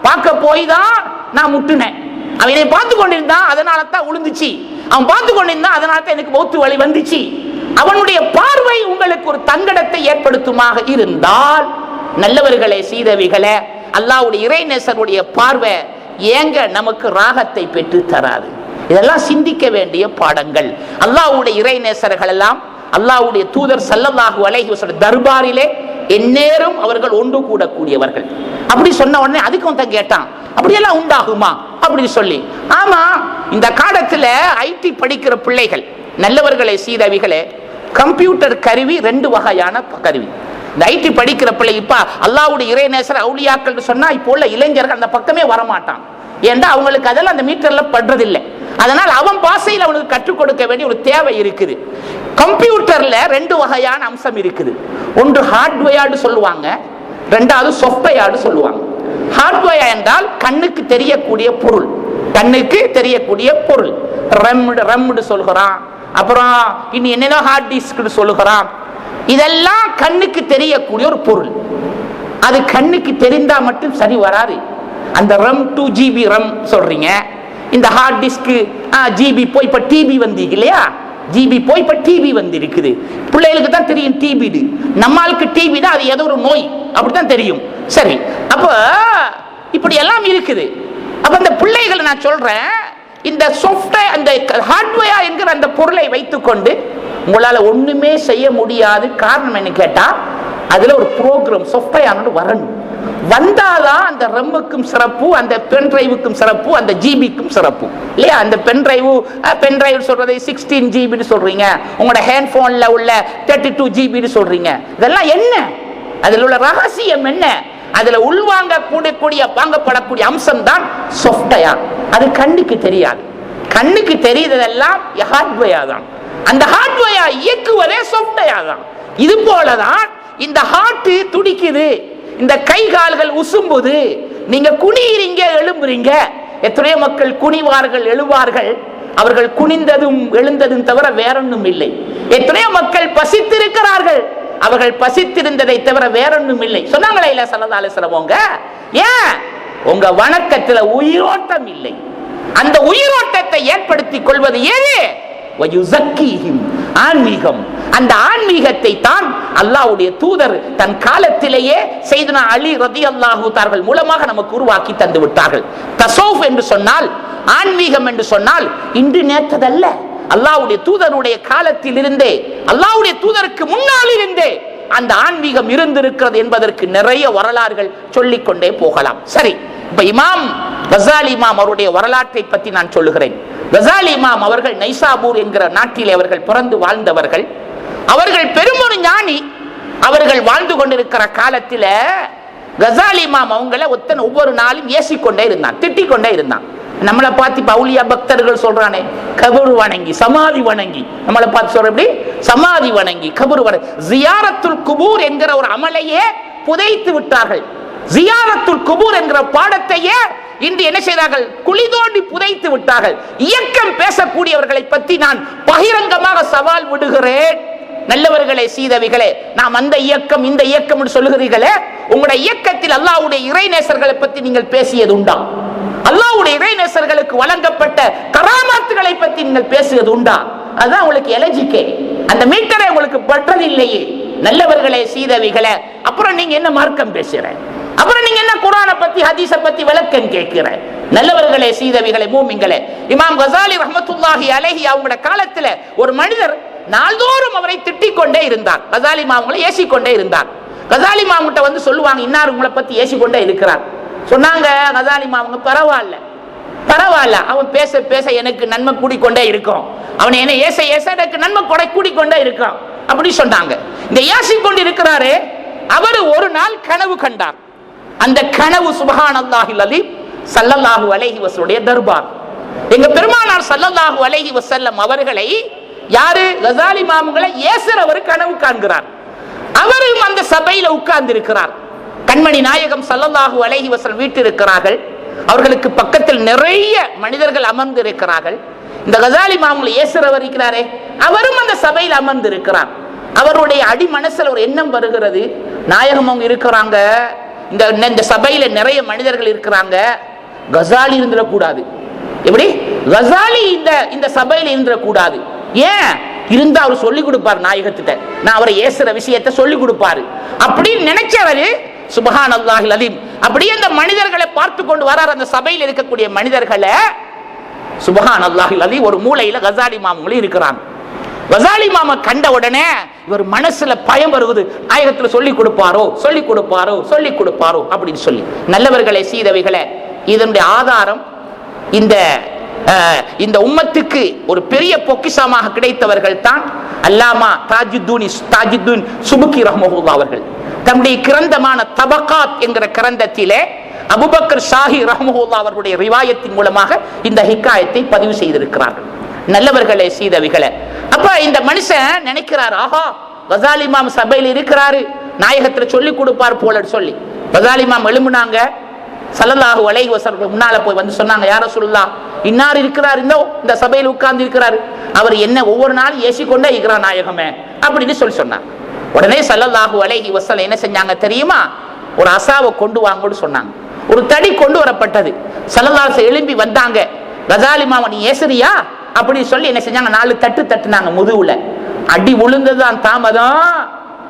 Speaker 1: பார்க்க போய் தான் நான் முட்டுனேன். அவனை பார்த்து கொண்டிருந்தான், அதனால தான் உளுந்துச்சு. அவன் பார்த்து கொண்டிருந்தான், அதனால தான் எனக்கு மௌத்து வலி வந்துச்சு. அவனுடைய பார்வை உங்களுக்கு ஒரு தங்கடத்தை ஏற்படுத்துமாக இருந்தால், நல்லவர்களே சீதவிகளே, அல்லாஹ்வுடைய இறைநேசருடைய பார்வை ஏங்க நமக்கு ராகத்தை பெற்று தராது? இதெல்லாம் சிந்திக்க வேண்டிய பாடங்கள். அல்லாஹ்வுடைய இறைநேசர்கள் எல்லாம் அல்லாஹ்வுடைய தூதர் ஸல்லல்லாஹு அலைஹி வஸல்லம் தர்பாரிலே எந்நேரம் அவர்கள் ஒன்று கூடக்கூடியவர்கள். அப்படி சொன்ன உடனே அதுக்கு வந்து கேட்டான், அப்படியெல்லாம் உண்டாகுமா அப்படி சொல்லி. ஆமா, இந்த காலத்துல ஐடி படிக்கிற பிள்ளைகள், நல்லவர்களே சீதவிகளே, கம்ப்யூட்டர் கருவி 2 வகையான கருவி. இந்த ஐடி படிக்கிற பிள்ளை இப்ப அல்லாஹ்வுடைய இறைநேசர் அவுலியாக்கள் சொன்னா இப்போ உள்ள இளைஞர்கள் அந்த பக்கமே வரமாட்டான். ஏன்டா அவங்களுக்கு அதெல்லாம் அந்த மீட்டர்ல படுறதில்லை. அதனால் அவன் பாஷையில் அவனுக்கு கற்றுக் கொடுக்க வேண்டிய ஒரு தேவை இருக்குது. கம்ப்யூட்டர்ல 2 வகையான அம்சம் இருக்குது. ஒன்று ஹார்ட்வேர்டு சொல்லுவாங்க, 2வது சாஃப்ட்வேர்டு சொல்லுவாங்க. ஹார்ட்வேர் என்றால் கண்ணுக்கு தெரியக்கூடிய பொருள், கண்ணுக்கு தெரியக்கூடிய பொருள். ரம்டு சொல்கிறான், அப்புறம் இன்னும் என்னென்ன ஹார்ட் டிஸ்க் சொல்லுகிறான். இதெல்லாம் கண்ணுக்கு தெரியக்கூடிய ஒரு பொருள். அது கண்ணுக்கு தெரிந்தா மட்டும் சரி வராது. அந்த ரம் 2 GB ரம் சொல்றீங்க, இந்த ஹார்ட் டிஸ்க் ஜிபி போய் இப்ப டிபி வந்தீங்க இல்லையா, ஜிபி போய் இப்ப டிபி வந்து இருக்குது. பிள்ளைகளுக்கு தான் தெரியும் டிபி, நம்மளுக்கு டிபி தான் அது ஏதோ ஒரு நோய் அப்படித்தான் தெரியும். சரி, அப்ப இப்படி எல்லாம் இருக்குது. அப்ப அந்த பிள்ளைகளை நான் சொல்றேன், இந்த சாஃப்ட்வேர் அந்த ஹார்ட்வேர் என்கிற அந்த பொருளை வைத்துக்கொண்டு உங்களால ஒண்ணுமே செய்ய முடியாது. காரணம் என்ன கேட்டா, அதுல ஒரு ப்ரோக்ராம் சாஃப்ட்வேர் வரணும். வந்தாதான் அந்த ரம்முக்கும் சிறப்பு, அந்த பென் டிரைவுக்கும் சிறப்பு, அந்த ஜிபிக்கும் சிறப்பு இல்லையா. அந்த பென் டிரைவ் சொல்றதை 16 GB சொல்றீங்க, உங்களோட ஹேண்ட் போன்ல உள்ள 32 GB சொல்றீங்க. இதெல்லாம் என்ன? அதில் உள்ள ரகசியம் என்ன? அதுல உள்வாங்க வாங்கப்படக்கூடிய அம்சம் தான் சாஃப்ட்வேர். அது கண்ணுக்கு தெரியாது. கண்ணுக்கு தெரியுதெல்லாம் ஹார்ட்வேர் தான். அந்த ஹார்ட்வேர் இயக்குவதே சாஃப்ட்வேர் தான். இது போலதான் இந்த ஹார்ட் துடிக்குது, இந்த கை கால்கள் உசும்புது, நீங்க குனிறீங்க எழும்புறீங்க. எத்தனையோ மக்கள் குனிவார்கள் எழுவார்கள், அவர்கள் குனிந்ததும் எழுந்ததும் தவிர வேறொன்னும் இல்லை. எத்தனையோ மக்கள் பசித்திருக்கிறார்கள், அவர்கள் பசித்திருந்ததை தவிர வேறொன்னும் இல்லை. சொன்னாங்களே இல்ல ஸல்லல்லாஹு அலைஹி வஸல்லம், ஏன் உங்க வணக்கத்துல உயிரோட்டம் இல்லை? அந்த உயிரோட்டத்தை ஏற்படுத்திக் கொள்வது எது? ஆன்மீகம். அந்த ஆன்மீகத்தை தான் அல்லாஹ்வுடைய தூதர் தன் காலத்திலேயே செய்தனா அலி ரலியல்லாஹு தஆலா மூலமாக நமக்கு உருவாக்கி தந்து விட்டார்கள். தஸவ்வுஃப் என்று சொன்னால், ஆன்மீகம் என்று சொன்னால் இன்று நேற்றதல்ல. அல்லாஹ்வுடைய தூதருடைய காலத்தில் இருந்தே, அல்லாஹ்வுடைய தூதருக்கு முன்னால் இருந்தே அந்த ஆன்மீகம் இருந்திருக்கிறது என்பதற்கு நிறைய வரலாறுகள் சொல்லிக் கொண்டே போகலாம். சரி, இப்ப இமாம் கஸாலி இமாம் அவருடைய வரலாற்றை பற்றி நான் சொல்லுகிறேன். கஸாலி இமாம் அவர்கள் நைசாபூர் என்கிற நாட்டிலே அவர்கள் பிறந்து வாழ்ந்தவர்கள். அவர்கள் பெருமொரு ஞானி. அவர்கள் வாழ்ந்து கொண்டிருக்கிற காலத்தில் கஸாலி இமாம் அவங்கள ஒவ்வொரு நாளும் ஏசிக்கொண்டே இருந்தான், திட்டிக் கொண்டே இருந்தான். நம்மளை பார்த்து பவுலியா பக்தர்கள் சொல்றானே, கபர் வணங்கி சமாதி வணங்கி, நம்மளை பார்த்து சொல்ற எப்படி சமாதி வணங்கி கபர் வணங்கி, ஜியாரத்துல் குபூர் என்கிற ஒரு அமலையே புதைத்து விட்டார்கள். ஜியாரத்துல் குபூர் என்கிற பாடத்தையே இன்று என்ன செய்தார்கள்? குழி தோண்டி புதைத்து விட்டார்கள். இயக்கம் பேசக்கூடியவர்களை பற்றி நான் பகிரங்கமாக சவால் விடுகிறேன். நல்லவர்களே, சீதவிகளே, நாம் அந்த இயக்கம் இந்த இயக்கம் என்று சொல்லுகிறீர்களே, உங்களுடைய இயக்கத்தில் அல்லாஹ்வுடைய இறைநேசர்களை பற்றி நீங்கள் பேசியது உண்டா? அல்லாஹ்வுடைய இறைநேசர்களுக்கு வழங்கப்பட்ட கராமாத்துகளை பற்றி நீங்கள் பேசியது உண்டா? அதுதான் உங்களுக்கு எலர்ஜிக்கே, அந்த மீட்டரை உங்களுக்கு பற்றதில்லையே. நல்லவர்களே, சீதவிகளே, அப்புறம் நீங்க என்ன மார்க்கம் பேசுற? அப்புறம் நீங்க என்ன குர்ஆனை பத்தி ஹதீஸை பத்தி விளக்கம் கேட்கிற? நல்லவர்களே, சீதவிகளே, மூமின்களே, இமாம் கஸாலி ரஹ்மத்துல்லாஹி அலைஹி அவங்களோட காலத்துல ஒரு மனிதர் நாள்தோறும் அவரை திட்டிக் கொண்டே இருந்தார். கஸாலி இமாம் அவங்களை ஏசிக்கொண்டே இருந்தார். கஸாலி இமாம் கிட்ட வந்து சொல்லுவாங்க, இன்னார் உங்களை பத்தி ஏசிக்கொண்டே இருக்கிறார். சொன்னாங்க கஸாலி இமாம் அவங்க, பரவாயில்ல, அவன் பேச பேச எனக்கு நன்மை கூடிக்கொண்டே இருக்கும், அவன் என்ன ஏச ஏச எனக்கு நன்மை கூடிக்கொண்டே இருக்கும் அப்படி சொன்னாங்க. இந்த ஏசிக்கொண்டு இருக்கிறாரே, அவர் ஒரு நாள் கனவு கண்டார். அந்த கனவு சுப்ஹானல்லாஹில் அலீம் ஸல்லல்லாஹு அலைஹி வஸல்லம் தர்பார். எங்க பெருமானார் ஸல்லல்லாஹு அலைஹி வஸல்லம் அவர்களை யாரு? கஸாலி இமாம்களை ஏசுறவர் கனவு காண்கிறார். அவரும் அந்த சபையில உட்கார்ந்து இருக்கிறார். கண்மணி நாயகம் ஸல்லல்லாஹு அலைஹி வஸல்லம் வீட்டில் இருக்கிறார்கள். அவர்களுக்கு பக்கத்தில் நிறைய மனிதர்கள் அமர்ந்து இருக்கிறார்கள். இந்த கஸாலி இமாம்களை ஏசுறவர் இருக்கிறாரே, அவரும் அந்த சபையில் அமர்ந்து இருக்கிறார். அவருடைய அடி மனசுல ஒரு எண்ணம் வருகிறது, நாயகம் அவங்க இருக்கிறாங்க, இந்த சபையில நிறைய மனிதர்கள் இருக்கிறாங்க, கஸாலி இருந்துடக்கூடாது. எப்படி கஸாலி இந்த சபையில இருந்துடக்கூடாது? ஏன் இருந்தா அவர் சொல்லி கொடுப்பாரு நாயகத்திட்ட, நான் அவரை ஏசுற விஷயத்தை சொல்லி கொடுப்பாரு அப்படின்னு நினைச்சவரு சுப்ஹானல்லாஹில் அலீம் அப்படியே அந்த மனிதர்களை பார்த்து கொண்டு வரார். அந்த சபையில் இருக்கக்கூடிய மனிதர்களை சுப்ஹானல்லாஹில் அலீம் ஒரு மூலையில கஸாலி இமாம்களும் இருக்கிறாங்க. கஸாலி இமாமை கண்ட உடனே இவர் மனசுல பயம் வருவது, நாயகத்துல சொல்லி கொடுப்பாரோ அப்படின்னு சொல்லி. நல்லவர்களே, சீதவைகளே, இதனுடைய ஆதாரம் இந்த உம்மத்துக்கு ஒரு பெரிய பொக்கிஷமாக கிடைத்தவர்கள் தான் அல்லாமா தாஜுத்தீன் சுபுகி ரஹ்மத்துல்லாஹி அவர்கள். தம்முடைய கிரந்தமான தபகாத் என்கிற கிரந்தத்திலே அபூபக்கர் ஷாஹி ரஹ்மத்துல்லாஹி அவர்களுடைய ரிவாயத்தின் மூலமாக இந்த ஹிகாயத்தை பதிவு செய்திருக்கிறார்கள். நல்லவர்களே, சீதவிகளே, அப்ப இந்த மனுஷன் நினைக்கிறார், ஆஹா கஸாலி இமாம் சபையில் இருக்கிறாரு, நாயகத்துல சொல்லி கொடுப்பார் போல சொல்லி கஸாலி இமாம் எழும்புனாங்க. ஸல்லல்லாஹு அலைஹி வஸல்லம் முன்னால போய் வந்து சொன்னாங்க, யா ரசூலுல்லாஹ், இன்னார் இருக்கிறார், இந்த சபையில் உட்கார்ந்து இருக்கிறார், அவர் என்ன ஒவ்வொரு நாளும் ஏசிக்கொண்டே இருக்கிறார் நாயகமே அப்படின்னு சொன்னாங்க. உடனே ஸல்லல்லாஹு அலைஹி வஸல்லம் என்ன செஞ்சாங்க தெரியுமா? ஒரு அசாவை கொண்டு வாங்கன்னு சொன்னாங்க.
Speaker 2: ஒரு தடி கொண்டு வரப்பட்டது. ஸல்லல்லாஹு அலைஹி எழும்பி வந்தாங்க. கசாலி மாமா நீ ஏசுறியா அப்படின்னு சொல்லி என்ன செஞ்சாங்க, 4 தட்டு தட்டுனாங்க முதுகுல. அடி விழுந்ததுதான் தாமதம்.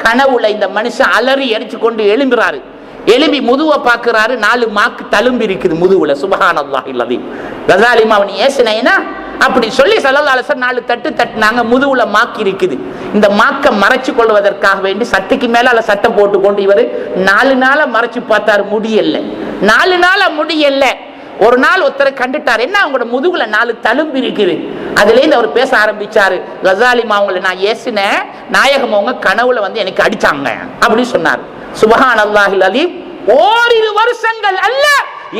Speaker 2: கனவுல இந்த மனுஷன் அலறி அடிச்சு கொண்டு எழும்புறாரு. எழும்பி முதுவை பார்க்கிறாரு, 4 மாக்கு தழும்பி இருக்குது முதுகுல. சுப்ஹானல்லாஹில் அஸீம். கசாலி மாமா நீ ஏசுனேனா அப்படி சொல்லி ஸல்லல்லாஹு அலைஹி வஸல்லம் 4 தட்டு தட்டுனாங்க. முதுகுல மாக்கு இருக்குது. இந்த மாக்க மறைச்சு கொள்வதற்காக வேண்டி சட்டைக்கு மேல சட்டை போட்டு கொண்டு இவர் 4 நாளா மறைச்சு பார்த்தாரு, முடியல. 4 நாளா முடியல. ஒரு நாள் ஒருத்தரை கண்டுட்டார், என்ன அவங்களோட முதுகுல 4 தழும்பு இருக்குது. அதுல இருந்து அவர் பேச ஆரம்பிச்சாரு, கசாலி மாவுங்களை நான் ஏசின நாயகம் அவங்க கனவுல வந்து எனக்கு அடிச்சாங்க அப்படி சொன்னார். சுப்ஹானல்லாஹில் அஸீம். ஓரிரு வருஷங்கள் அல்ல,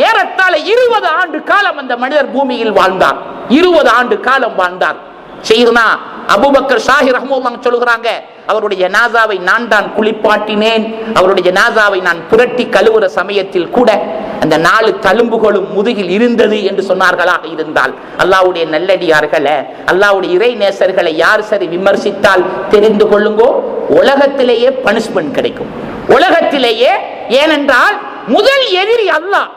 Speaker 2: ஏறத்தாழ 20 ஆண்டு காலம் அந்த மனிதர் பூமியில் வாழ்ந்தார். 20 ஆண்டு காலம் வாழ்ந்தார். செய்தனா அபூபக்கர் ஷாஹி ரஹ்மத்துல்லாஹி சொல்கிறாங்க, அவருடைய ஜனாசாவை நான் தான் குளிப்பாட்டினேன். அவருடைய ஜனாசாவை நான் புரட்டி கழுவுற சமயத்தில் கூட அந்த 4 தழும்புகளும் முதுகில் இருந்தது என்று சொன்னார்களாக இருந்தால், அல்லாஹ்வுடைய நல்லடியார்களே, அல்லாஹ்வுடைய இறை நேசர்களை யார் சரி விமர்சித்தால் தெரிந்து கொள்ளுங்கோ, உலகத்திலேயே பனிஷ்மெண்ட் கிடைக்கும். உலகத்திலேயே. ஏனென்றால் முதல் எதிரி அல்லாஹ்.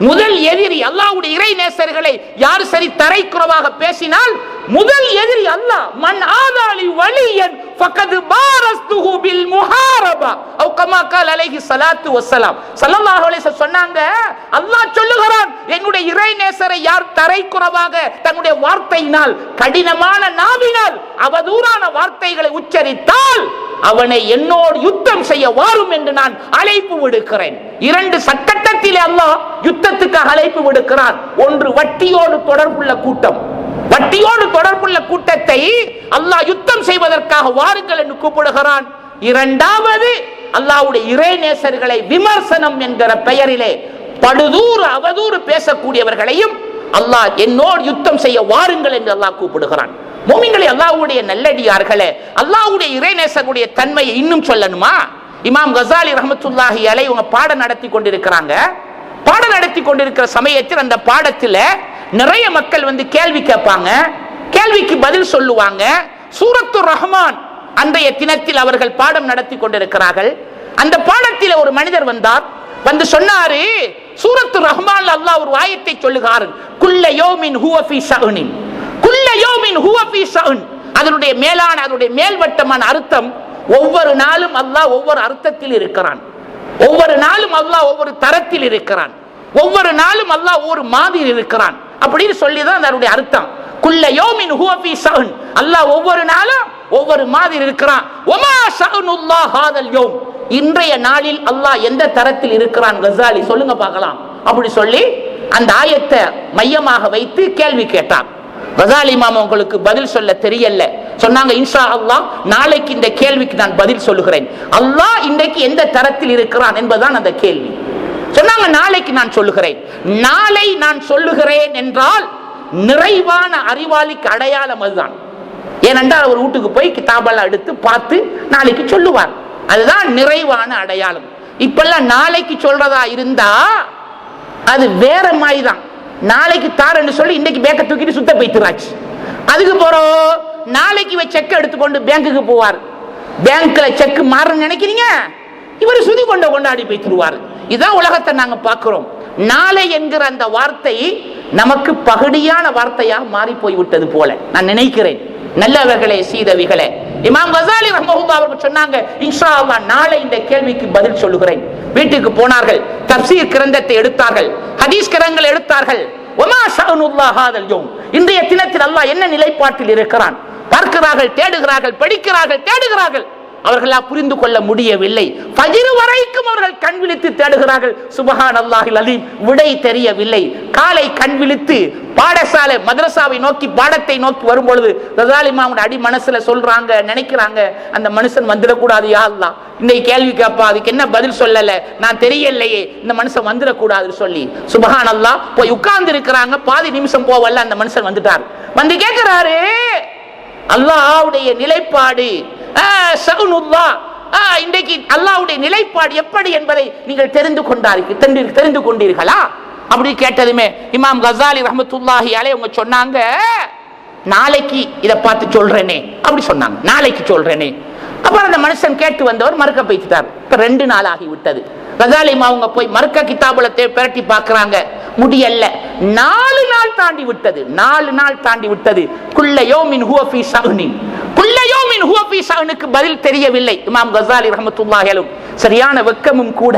Speaker 2: முதல் எதிரி அல்லாஹ்வுடைய இறை நேசர்களை யார் சரி தரைக்குறவாக பேசினால் முதல் எதிரி அல்லாஹ். மன் ஆதாலி வலியன் ஃபகத் பாரஸ்துஹு பில் முஹாரபா அவ் கமா கால் அலைஹி ஸலாத்து வஸ்ஸலாம். ஸல்லல்லாஹு அலைஹி வஸல்லம் சொன்னாங்க, அல்லாஹ் சொல்லுகிறான், என்னுடைய இறை நேசரை யார் தரைக்குறவாக தன்னுடைய வார்த்தையினால், கடினமான நாவினால் அவதூறான வார்த்தைகளை உச்சரித்தால் அவனை என்னோடு யுத்தம் செய்ய வாரும் என்று நான் அழைப்பு விடுக்கிறேன். 2 சட்டத்திலே அல்லாஹ் யுத்தத்துக்காக அழைப்பு விடுக்கிறான். ஒன்று வட்டியோடு தொடர்புள்ள கூட்டம். வட்டியோடு தொடர்புள்ள கூட்டத்தை அல்லாஹ் யுத்தம் செய்வதற்காக வாருங்கள் என்று கூப்பிடுகிறான். இரண்டாவது, அல்லாஹ்வுடைய இறைநேசர்களை விமர்சனம் என்கிற பெயரிலே படுதூறு அவதூறு பேசக்கூடியவர்களையும் அல்லாஹ் என்னோடு யுத்தம் செய்ய வாருங்கள் என்று அல்லாஹ் கூப்பிடுகிறான். மோமின்களே, அல்லாஹ்வுடைய நல்லடியார்களே, அல்லாஹ்வுடைய இறைநேசர்களுடைய தன்மையை இன்னும் சொல்லணுமா? இமாம் கசாலி ரஹ்மத்துல்லாஹி அலைஹி அவங்க பாடம் நடத்தி கொண்டிருக்கிறாங்க. பாடம் நடத்தி கொண்டிருக்கிற சமயத்தில் அந்த பாடத்தில் நிறைய மக்கள் வந்து கேள்வி கேட்பாங்க. கேள்விக்கு பதில் சொல்லுவாங்க. சூரத்து ரஹ்மான் அன்றைய தினத்தில் அவர்கள் பாடம் நடத்தி கொண்டிருக்கிறார்கள். அந்த பாடத்தில் ஒரு மனிதர் வந்தார். வந்து சொன்னாரு, சூரத்து ரஹ்மான்ல அல்லாஹ் ஒரு ஆயத்தை சொல்லுகிறார், குல்ல யௌமின் ஹுவ ஃபீ ஷஅனின். குல்ல யௌமின் ஹுவ ஃபீ ஷஅன். அதனுடைய மேலான, அதனுடைய மேல்வட்டமான அர்த்தம், ஒவ்வொரு நாளும் அல்லாஹ் ஒவ்வொரு அர்த்தத்தில் இருக்கிறான். ஒவ்வொரு நாளும் அல்லாஹ் ஒவ்வொரு தரத்தில் இருக்கிறான். ஒவ்வொரு நாளும் அல்லாஹ் ஒவ்வொரு மாதிரி இருக்கிறான் அப்படின்னு சொல்லிதான் அதனுடைய அர்த்தம். குல்ல யௌமின் ஹுவ ஃபீ ஷஅன். அல்லாஹ் ஒவ்வொரு நாளும் ஒவ்வொரு மாதிரி இருக்கிறான். வமா ஷஅனுல்லாஹ் ஹாதல் யௌம். இன்றைய நாளில் அல்லாஹ் எந்த தரத்தில் இருக்கிறான் கசாலி சொல்லுங்க பார்க்கலாம் அப்படி சொல்லி அந்த ஆயத்தை மையமாக வைத்து கேள்வி கேட்டார். கசாலி இமாம் உங்களுக்கு பதில் சொல்ல தெரியல. சொன்னாங்க, இன்ஷா அல்லாஹ் நாளைக்கு இந்த கேள்விக்கு நான் பதில் சொல்லுகிறேன். அல்லாஹ் இன்றைக்கு எந்த தரத்தில் இருக்கிறான் என்பதுதான் அந்த கேள்வி. சொன்னாங்க, நாளைக்கு நான் சொல்லுகிறேன். நாளை நான் சொல்லுகிறேன் என்றால் நிறைவான அறிவாளிக்கு அடையாளம் அதுதான். ஏனென்றால் அவர் வீட்டுக்கு போய் கிதாபெல்லாம் எடுத்து பார்த்து நாளைக்கு சொல்லுவார். அதுதான் நிறைவான அடையாளம். இப்பெல்லாம் நாளைக்கு சொல்றதா இருந்தா அது வேற மாதிரி தான். நாளைக்கு தாரன்னு சொல்லி இன்னைக்கு பேக்க தூக்கிட்டு சுத்த போய்த்துறாச்சு. அதுக்கு போறோம், நாளைக்கு செக் எடுத்துக்கொண்டு பேங்குக்கு போவார். பேங்க்ல செக் மாறன்னு நினைக்கிறீங்க, இவர் சுதி கொண்டாடி போய்த்துருவார். இதான் உலகத்தை நாங்க பார்க்கிறோம். நாளை என்கிற அந்த வார்த்தை நமக்கு பகுதியான வார்த்தையாக மாறி போய்விட்டது போல நான் நினைக்கிறேன். நல்லவர்களே, சீதவிகளே, இமாம் கசாலி ரஹ்மத்துல்லாஹி அவர்கள் சொன்னாங்க, இன்ஷா அல்லாஹ் நாளை இந்த கேள்விக்கு பதில் சொல்லுகிறேன். வீட்டுக்கு போனார்கள், தப்சீர் கிரந்தத்தை எடுத்தார்கள், ஹதீஸ் கிரந்தங்களை எடுத்தார்கள். வமா ஷஅனுல்லாஹ் ஹாதல் யௌம். இன்றைய தினத்தில் அல்லாஹ் என்ன நிலைப்பாட்டில் இருக்கிறான் பார்க்கிறார்கள், தேடுகிறார்கள், படிக்கிறார்கள், தேடுகிறார்கள். அவர்களால் புரிந்து கொள்ள முடியவில்லை. ஃபஜ்ர் வரைக்கும் அவர்கள் கண் விழித்து தேடுகிறார்கள். சுப்ஹானல்லாஹில் அலீம். விடை தெரியவில்லை. காலை கண் விழித்து பாடசாலை மதரசாவை நோக்கி பாடத்தை நோக்கி வரும்பொழுது கசாலி இமாம் அடி மனசுல சொல்றாங்க, நினைக்கிறாங்க, அந்த மனுஷன் வந்துடக்கூடாது யா அல்லாஹ். இன்னைக்கு கேள்வி கேட்பா, அதுக்கு என்ன பதில் சொல்லல, நான் தெரியலையே, இந்த மனுஷன் வந்துடக்கூடாதுன்னு சொல்லி சுப்ஹானல்லாஹ் போய் உட்கார்ந்து இருக்கிறாங்க. பாதி நிமிஷம் போவல்ல அந்த மனுஷன் வந்துட்டார். வந்து கேட்கிறாரு, அல்லாஹ்வுடைய நிலைப்பாடு இன்றைக்கு அல்லாஹ்வுடைய நிலைப்பாடு எப்படி என்பதை நீங்கள் தெரிந்து கொண்டீர்களா அப்படி கேட்டதுமே இமாம் கசாலி ரஹ்மத்துல்லாஹி அலைஹி அவங்க சொன்னாங்க, நாளைக்கு இதை பார்த்து சொல்றேனே அப்படி சொன்னாங்க. நாளைக்கு சொல்றேனே. அப்புறம் அந்த மனுஷன் கேட்டு வந்தவர் மறுக்க போய்த்தார். இப்ப 2 நாள் ஆகி விட்டது. கசாலிமா அவங்க போய் மர்க்க கிதாபுல பிரட்டி பார்க்கறாங்க, முடியல. 4 நாள் தாண்டி விட்டது, 4 நாள் தாண்டி விட்டது. குல்ல யௌமின் ஹுவ ஃபீ ஷஅனின், குல்ல யௌமின் ஹுவ ஃபீ ஷஅனுக்கு பதில் தெரியவில்லை. இமாம் கசாலி ரஹ்மத்துல்லாஹி அலைஹி சரியான வெக்கமும் கூட.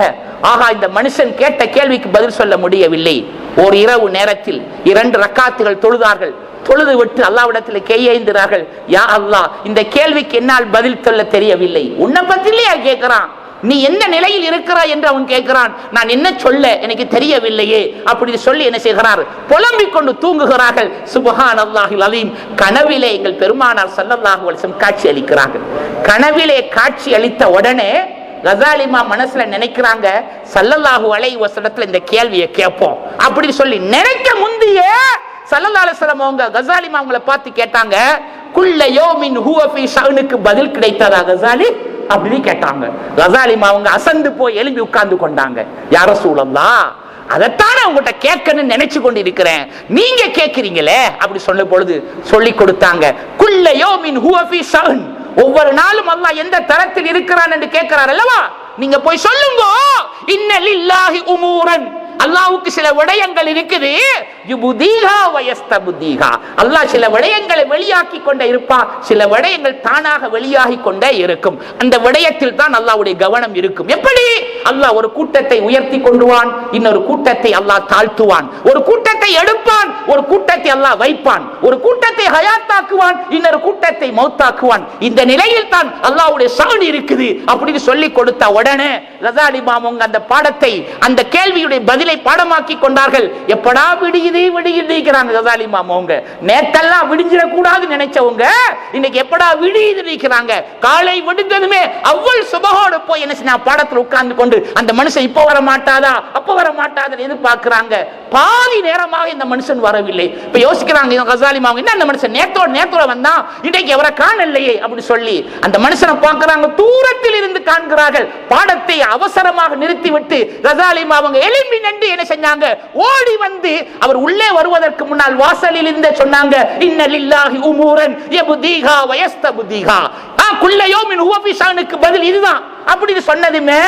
Speaker 2: ஆகா, இந்த மனுஷன் கேட்ட கேள்விக்கு பதில் சொல்ல முடியவில்லை. ஒரு இரவு நேரத்தில் 2 ரக்காத்துகள் தொழுதார்கள். தொழுது விட்டு அல்லாஹ்விடத்தில் கையேந்தினார்கள், யா அல்லாஹ், இந்த கேள்விக்கு என்னால் பதில் சொல்ல தெரியவில்லை. உன்னை பத்திலையா கேட்கிறான், நீ என்ன நிலையில் இருக்கிறாய் என்று அவன் கேட்கிறான். நான் என்ன சொல்ல எனக்கு தெரியவில்லையே அப்படி சொல்லி என்ன செய்கிறார், புலம்பிக் கொண்டு தூங்குகிறார்கள். சுப்ஹானல்லாஹில் அலீம். கனவிலே எங்கள் பெருமானார் ஸல்லல்லாஹு அலைஹி வஸல்லம் காட்சி அளிக்கிறார்கள். கனவிலே காட்சி அளித்த உடனே கசாலிமா மனசுல நினைக்கிறாங்க, ஸல்லல்லாஹு அலைஹி வஸல்லத்துல இந்த கேள்வியை கேட்போம் அப்படின்னு சொல்லி நினைக்க முந்தியே ஸல்லல்லாஹு அலைஹி வஸல்லம் அவங்க கசாலிமா அவங்கள பார்த்து கேட்டாங்க, குல்ல யௌமின் ஹுவ ஃபீ ஷஅனுக்கு பதில் கிடைத்ததா கசாலி அப்படி கேட்டாங்க. கசாலிமா அவங்க அசந்து போய் எழும்பி உட்கார்ந்து கொண்டாங்க. யா ரசூலல்லாஹ், அதைத்தானே உங்ககிட்ட கேட்கணும்னு நினைச்சு கொண்டு இருக்கிறேன், நீங்க கேட்கிறீங்களே அப்படி சொல்லும் பொழுது சொல்லி கொடுத்தாங்க. குல்ல யௌமின் ஹுவ ஃபீ ஷஅன், ஒவ்வொரு நாளும் அல்லாஹ் எந்த தரத்தில் இருக்கிறான் என்று கேட்கிறார் அல்லவா, நீங்க போய் சொல்லுங்க. இன்ன லில்லாஹி உமூரன், அல்லாஹ்வுக்கு சில விடயங்கள் இருக்குது. யுபுதீஹா வயஸ்தபுதீஹா, அல்லாஹ் சில விடயங்களை வெளியாக்கி கொண்டே இருப்பான், சில விடயங்கள் தானாக வெளியாகி கொண்டே இருக்கும். அந்த விடயத்தில் தான் அல்லாஹ்வுடைய கவனம் இருக்கும். எப்படி அல்லாஹ் ஒரு கூட்டத்தை உயர்த்தி கொண்டுவான், இன்னொரு கூட்டத்தை அல்லாஹ் தாழ்த்துவான். ஒரு கூட்டத்தை எடுப்பான், ஒரு கூட்டத்தை அல்லாஹ் வைப்பான். ஒரு கூட்டத்தை ஹயாத்தாக்குவான், இன்னொரு கூட்டத்தை மௌத்தாக்குவான். இந்த நிலையில் தான் அல்லாஹ்வுடைய ஷஅன் இருக்குது அப்படின்னு சொல்லி கொடுத்த உடனே கசாலி மாமூங்க அந்த பாடத்தை, அந்த கேள்வியுடைய பதிலை பாடமாக்கி கொண்டார்கள். எப்படா விடியுது விடியுதுக்கிறாங்க கசாலி மாமூங்க. நேத்தெல்லாம் விடிஞ்சிட கூடாது நினைச்சவங்க இன்னைக்கு எப்படா விடியுது நினைக்கிறாங்க. காலை விடுந்ததுமே அவ்வளவு சுபஹோடு போய் என்ன செய்ய பாடத்தில் உட்கார்ந்து கொண்டு அந்த மனுஷன் இப்ப வர மாட்டாதா அப்ப வர மாட்டாதா எதிர்பார்க்கிறாங்க. பாதி நேரமாக இந்த மனுஷன் வரவில்லை. இப்ப யோசிக்கிறாங்க கசாலி மாமூங்க, என்ன அந்த மனுஷன் நேத்தோட வந்தா இன்னைக்கு அவரை காணலையே அப்படி சொல்லி அந்த மனுஷனை பார்க்கிறாங்க. தூரத்தில் இருந்து காண்கிறார்கள். பாடத்தை அவசரமாக நிறுத்திவிட்டு கசாலி மாமூங்க எழும்பி நின்று என்ன செஞ்சாங்க, ஓடி வந்து அவர் உள்ளே வருவதற்கு முன்னால் வாசலில் இருந்து சொன்னாங்க, இன்ன லில்லாஹி உமூரன் யபுதீஹா வயஸ்தபுதீஹா. குல்ல யௌமின் ஹுவ ஃபீ ஷஅனுக்கு பதில் இதுதான் அப்படி சொன்னதுமே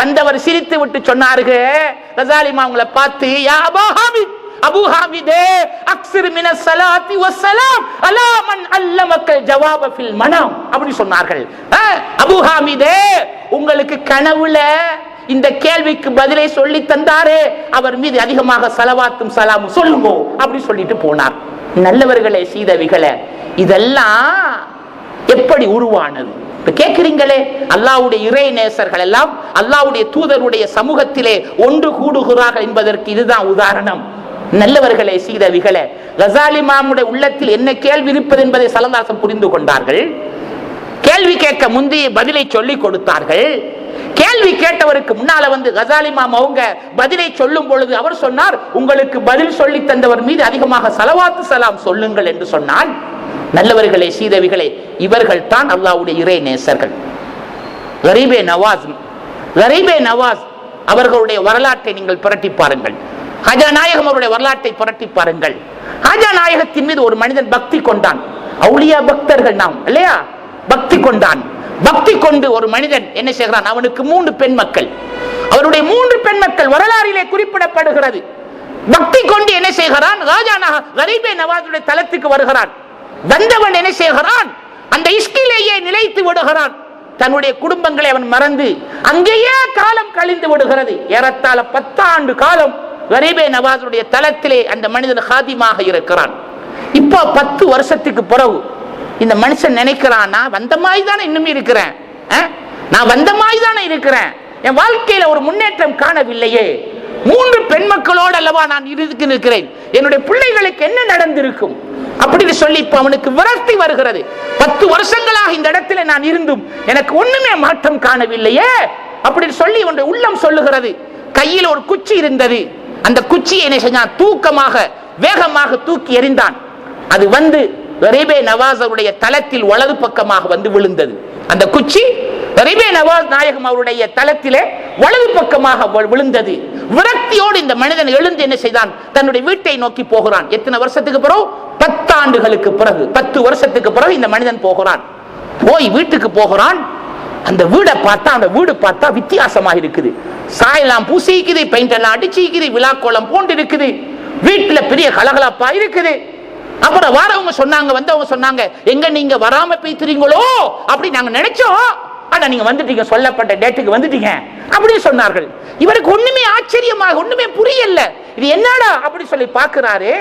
Speaker 2: வந்தவர் சிரித்து விட்டு சொன்னார்கள் கசாலி மாமூங்களை பார்த்து, யா அபூ ஹாமித், அபூ ஹாமிதே அக்ஸிர் மினஸ் ஸலாத்தி வஸ்ஸலாம் அலா மன் அல்லமக்கல் ஜவாப ஃபில் மனாம் அப்படி சொன்னார்கள். அபூ ஹாமிதே, உங்களுக்கு கனவுல இந்த கேள்விக்கு பதிலை சொல்லி தந்தாரே அவர் மீது அதிகமாக ஸலவாத்தும் ஸலாமும் சொல்லுங்க அப்படி சொல்லிட்டு போனார். நல்லவர்களே சீதவிகளே, இதெல்லாம் எப்படி உருவானது இப்ப கேட்கிறீங்களே. அல்லாஹ்வுடைய இறை நேசர்கள் எல்லாம் அல்லாஹ்வுடைய தூதருடைய சமூகத்திலே ஒன்று கூடுகிறார்கள் என்பதற்கு இதுதான் உதாரணம். நல்லவர்களே சீதவிகளே, கசாலி மாமுடைய உள்ளத்தில் என்ன கேள்வி இருப்பது என்பதை ஸல்லல்லாஹு அலைஹி வஸல்லம் புரிந்து கொண்டார்கள். கேள்வி கேட்க முந்தைய பதிலை சொல்லி கொடுத்தார்கள். கேள்வி கேட்டவருக்கு முன்னால வந்து கசாலி மாம் அவங்க பதிலை சொல்லும் பொழுது அவர் சொன்னார், உங்களுக்கு பதில் சொல்லி தந்தவர் மீது அதிகமாக ஸலவாத்து ஸலாம் சொல்லுங்கள் என்று சொன்னார். நல்லவர்களே சீதவிகளே, இவர்கள் தான் அல்லாஹ்வுடைய இறை நேசர்கள். கரீபே நவாஸ் அவர்களுடைய வரலாற்றை நீங்கள் புரட்டி பாருங்கள். ஹாஜா நாயகம் அவருடைய வரலாற்றை புரட்டி பாருங்கள். ஹாஜா நாயகத்தின் மீது ஒரு மனிதன் பக்தி கொண்டான். அவுலியா பக்தர்கள் நாம் இல்லையா, பக்தி கொண்டான். பக்தி கொண்டு ஒரு மனிதன் என்ன செய்கிறான், அவனுக்கு 3 பெண் மக்கள். அவருடைய 3 பெண் மக்கள் வரலாறிலே குறிப்பிடப்படுகிறது. பக்தி கொண்டு என்ன செய்கிறான், ராஜா கரீபே நவாஸுடைய தலத்துக்கு வருகிறான். வந்தவன் என்ன செய்கிறான், அந்த இஷ்கிலேயே நிலைத்து விடுகிறான். தன்னுடைய குடும்பங்களை அவன் மறந்து அங்கேயே காலம் கழிந்து விடுகிறது. ஏறத்தாழ 10 ஆண்டு காலம் கரீபே நவாஸுடைய தலத்திலே அந்த மனிதன் ஹாதிமாக இருக்கிறான். இப்போ 10 வருஷத்துக்கு பிறகு இந்த மனுஷன் நினைக்கிறான், நான் வந்த மாதிரி தானே இன்னும் இருக்கிறேன், நான் வந்த மாதிரி தானே இருக்கிறேன், என் வாழ்க்கையில ஒரு முன்னேற்றம் காணவில்லையே, 3 பெண் மக்களோடு அல்லவா நான் இருக்கிறேன், என்னுடைய பிள்ளைகளுக்கு என்ன நடந்திருக்கும் அப்படின்னு சொல்லி இப்ப அவனுக்கு விரக்தி வருகிறது. 10 வருஷங்களாக இந்த இடத்துல நான் இருந்தும் எனக்கு ஒண்ணுமே மாற்றம் காணவில்லையே அப்படின்னு சொல்லி அவனுடைய உள்ளம் சொல்லுகிறது. கையில் ஒரு குச்சி இருந்தது. அந்த குச்சியை என்ன செஞ்சான், தூக்கமாக வேகமாக தூக்கி எறிந்தான். அது வந்து கரீபே நவாஸுடைய தலத்தில் வலது பக்கமாக வந்து விழுந்தது. அந்த குச்சி கரீபே நவாஸ் நாயகம் அவருடைய தலத்திலே வலது பக்கமாக விழுந்தது. விரக்தியோடு இந்த மனிதன் எழுந்து என்ன செய்தான், தன்னுடைய வீட்டை நோக்கி போகிறான். எத்தனை வருஷத்துக்கு பிறகு, 10 ஆண்டுகளுக்கு பிறகு, 10 வருஷத்துக்கு பிறகு இந்த மனிதன் போகிறான். போய் வீட்டுக்கு போகிறான். அந்த வீடை பார்த்தா, அந்த வீடு பார்த்தா வித்தியாசமா இருக்குது. சாயலாம் பூசிக்குது, பெயிண்ட் எல்லாம் அடிச்சிக்குது, விழாக்கோளம் போன்று இருக்குது, வீட்டுல பெரிய கலகலப்பா இருக்குது. அப்புறம் வரவங்க சொன்னாங்க, வந்தவங்க சொன்னாங்க, எங்க நீங்க வராம பேசுறீங்களோ அப்படி நாங்க நினைச்சோம், ஆனா நீங்க வந்துட்டீங்க, சொல்லப்பட்ட டேட்டுக்கு வந்துட்டீங்க அப்படி சொன்னார்கள். இவருக்கு ஒண்ணுமே ஆச்சரியமாக ஒண்ணுமே புரியல, இது என்னடா அப்படி சொல்லி பார்க்கிறாரு.